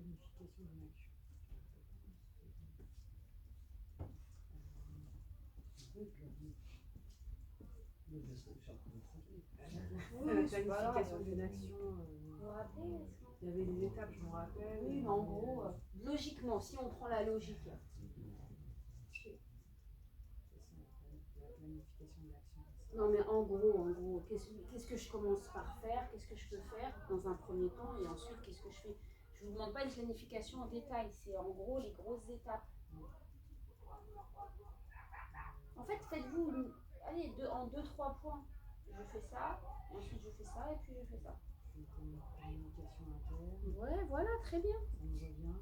Planification d'une action. La planification d'une action. Vous vous rappelez? Il y avait des étapes, je me rappelle. Oui, mais en gros, logiquement, si on prend la logique. C'est ça, la planification de l'action. Non, mais en gros, qu'est-ce que je commence par faire? Qu'est-ce que je peux faire dans un premier temps? Et ensuite, qu'est-ce que je fais? Je ne vous demande pas une planification en détail, c'est en gros les grosses étapes. En fait, faites-vous allez, en 2-3 points. Je fais ça, et ensuite je fais ça, et puis je fais ça. Une communication interne. Ouais, voilà, très bien. Ça me revient.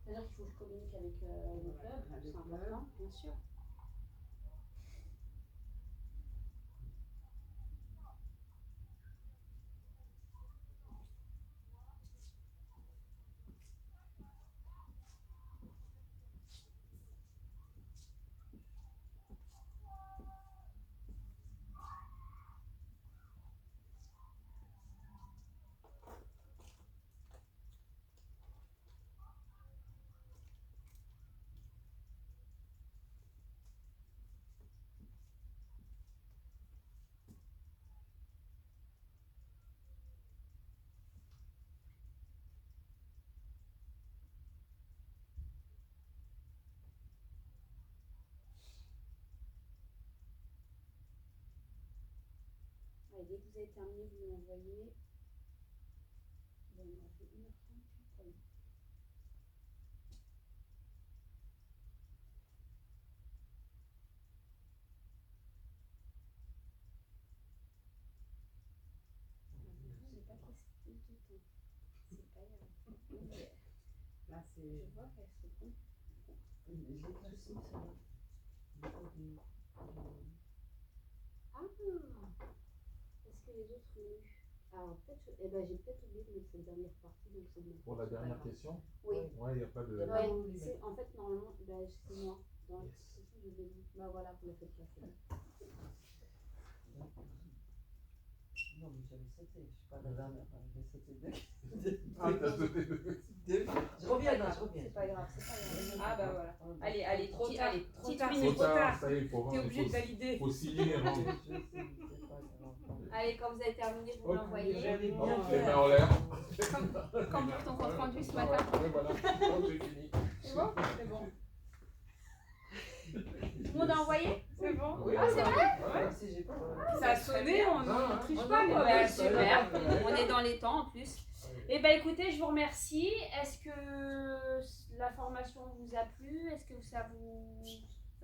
C'est-à-dire qu'il faut que je communique avec le club, c'est important, bien sûr. dès que vous avez terminé, vous l'envoyez. Bon, on a fait 1h30 puis pour lui. J'ai pas testé tout le temps. C'est pas grave. Là, Je c'est. vois qu'elle se trompe. J'ai pas su ça. Ah, est-ce que les autres l'ont eu? Alors peut-être, j'ai peut-être oublié de mettre cette dernière partie, donc c'est bon. Pour la dernière question? Oui. Ouais, il n'y a pas de. Ouais, en fait, normalement, c'est moi. Dans la question, je l'ai dit. Bah voilà, vous la faites pas. Non, mais j'avais sauté, je suis pas la dernière, j'ai sauté deux. Ah, t'as sauté deux. Je reviens, je reviens. C'est pas grave, c'est pas grave. Ah bah voilà. Allez, Trop petite- tard, allez, trop petite tard. minute. Trop tard, ça y est, il faut T'es obligé de valider. faut signer avant. Je sais, c'est pas grave. Allez, quand vous avez terminé, vous Ok. l'envoyez. J'allais Hop, bien les mains faire. en l'air. Comme pour ton compte rendu ce Ah matin. ouais, voilà. Oh, j'ai fini. C'est bon? C'est bon. Tout le monde a envoyé? C'est bon. Oui, Ah, c'est vrai? Même si j'ai pas. Ça a sonné, on Ah, ne triche ah, pas. non, quoi. non, Bah, ça super, va. on est dans les temps en plus. Eh ben écoutez, je vous remercie. Est-ce que la formation vous a plu? Est-ce que ça vous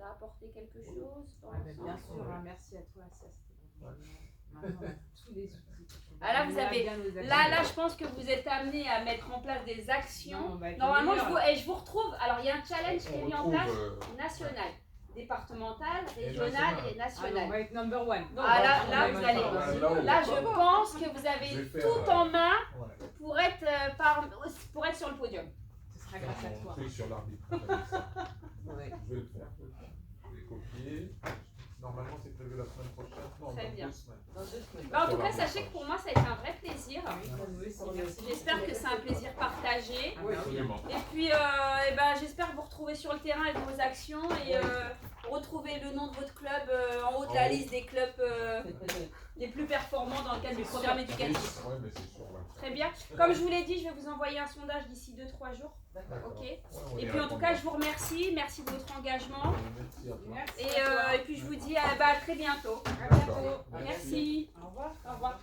a apporté quelque chose dans Ouais, le mais sens bien sûr, hein, merci à toi, ça c'était vraiment génial. Maintenant, on a tous les outils. Ah, là, vous On a avez- bien nos actions. Là, je pense que vous êtes amené à mettre en place des actions. Non, on va être Normalement, meilleurs. je vous retrouve. Alors, il y a un challenge qui est mis en On place retrouve, national, départemental, Et régional national. et Ah, non, on national. va être number one. Ah, là, on là, va vous être allez- number one. là-haut. Là, je pense que vous Je avez vais faire, tout en main Ouais. pour être, pour être sur le podium. Ce sera grâce à On toi. triche sur l'arbitre. on va dire ça. Ouais. Je vais le faire. Je vais copier. Normalement, c'est prévu la semaine prochaine. Non, Très dans bien. 2 semaines. Dans 2 semaines. Bah, en Sur tout cas, l'arbitre. sachez que pour moi, ça a été un vrai plaisir. Nous aussi, merci. J'espère que c'est un plaisir partagé. Ah, bah oui. Absolument. Et puis, j'espère vous retrouver sur le terrain avec vos actions et retrouver le nom de votre club en haut de la En haut. liste des clubs les plus performants dans le cadre du programme éducatif. Oui, mais c'est sûr. Ouais. Très bien. Comme je vous l'ai dit, je vais vous envoyer un sondage d'ici 2-3 jours. D'accord. Ok. Ouais, on Et y puis en tout répondra. cas, je vous remercie. Merci de votre engagement. Merci à toi. Merci Et, à toi. et puis je vous dis à très bientôt. À D'accord. bientôt. Merci. Au revoir. Au revoir.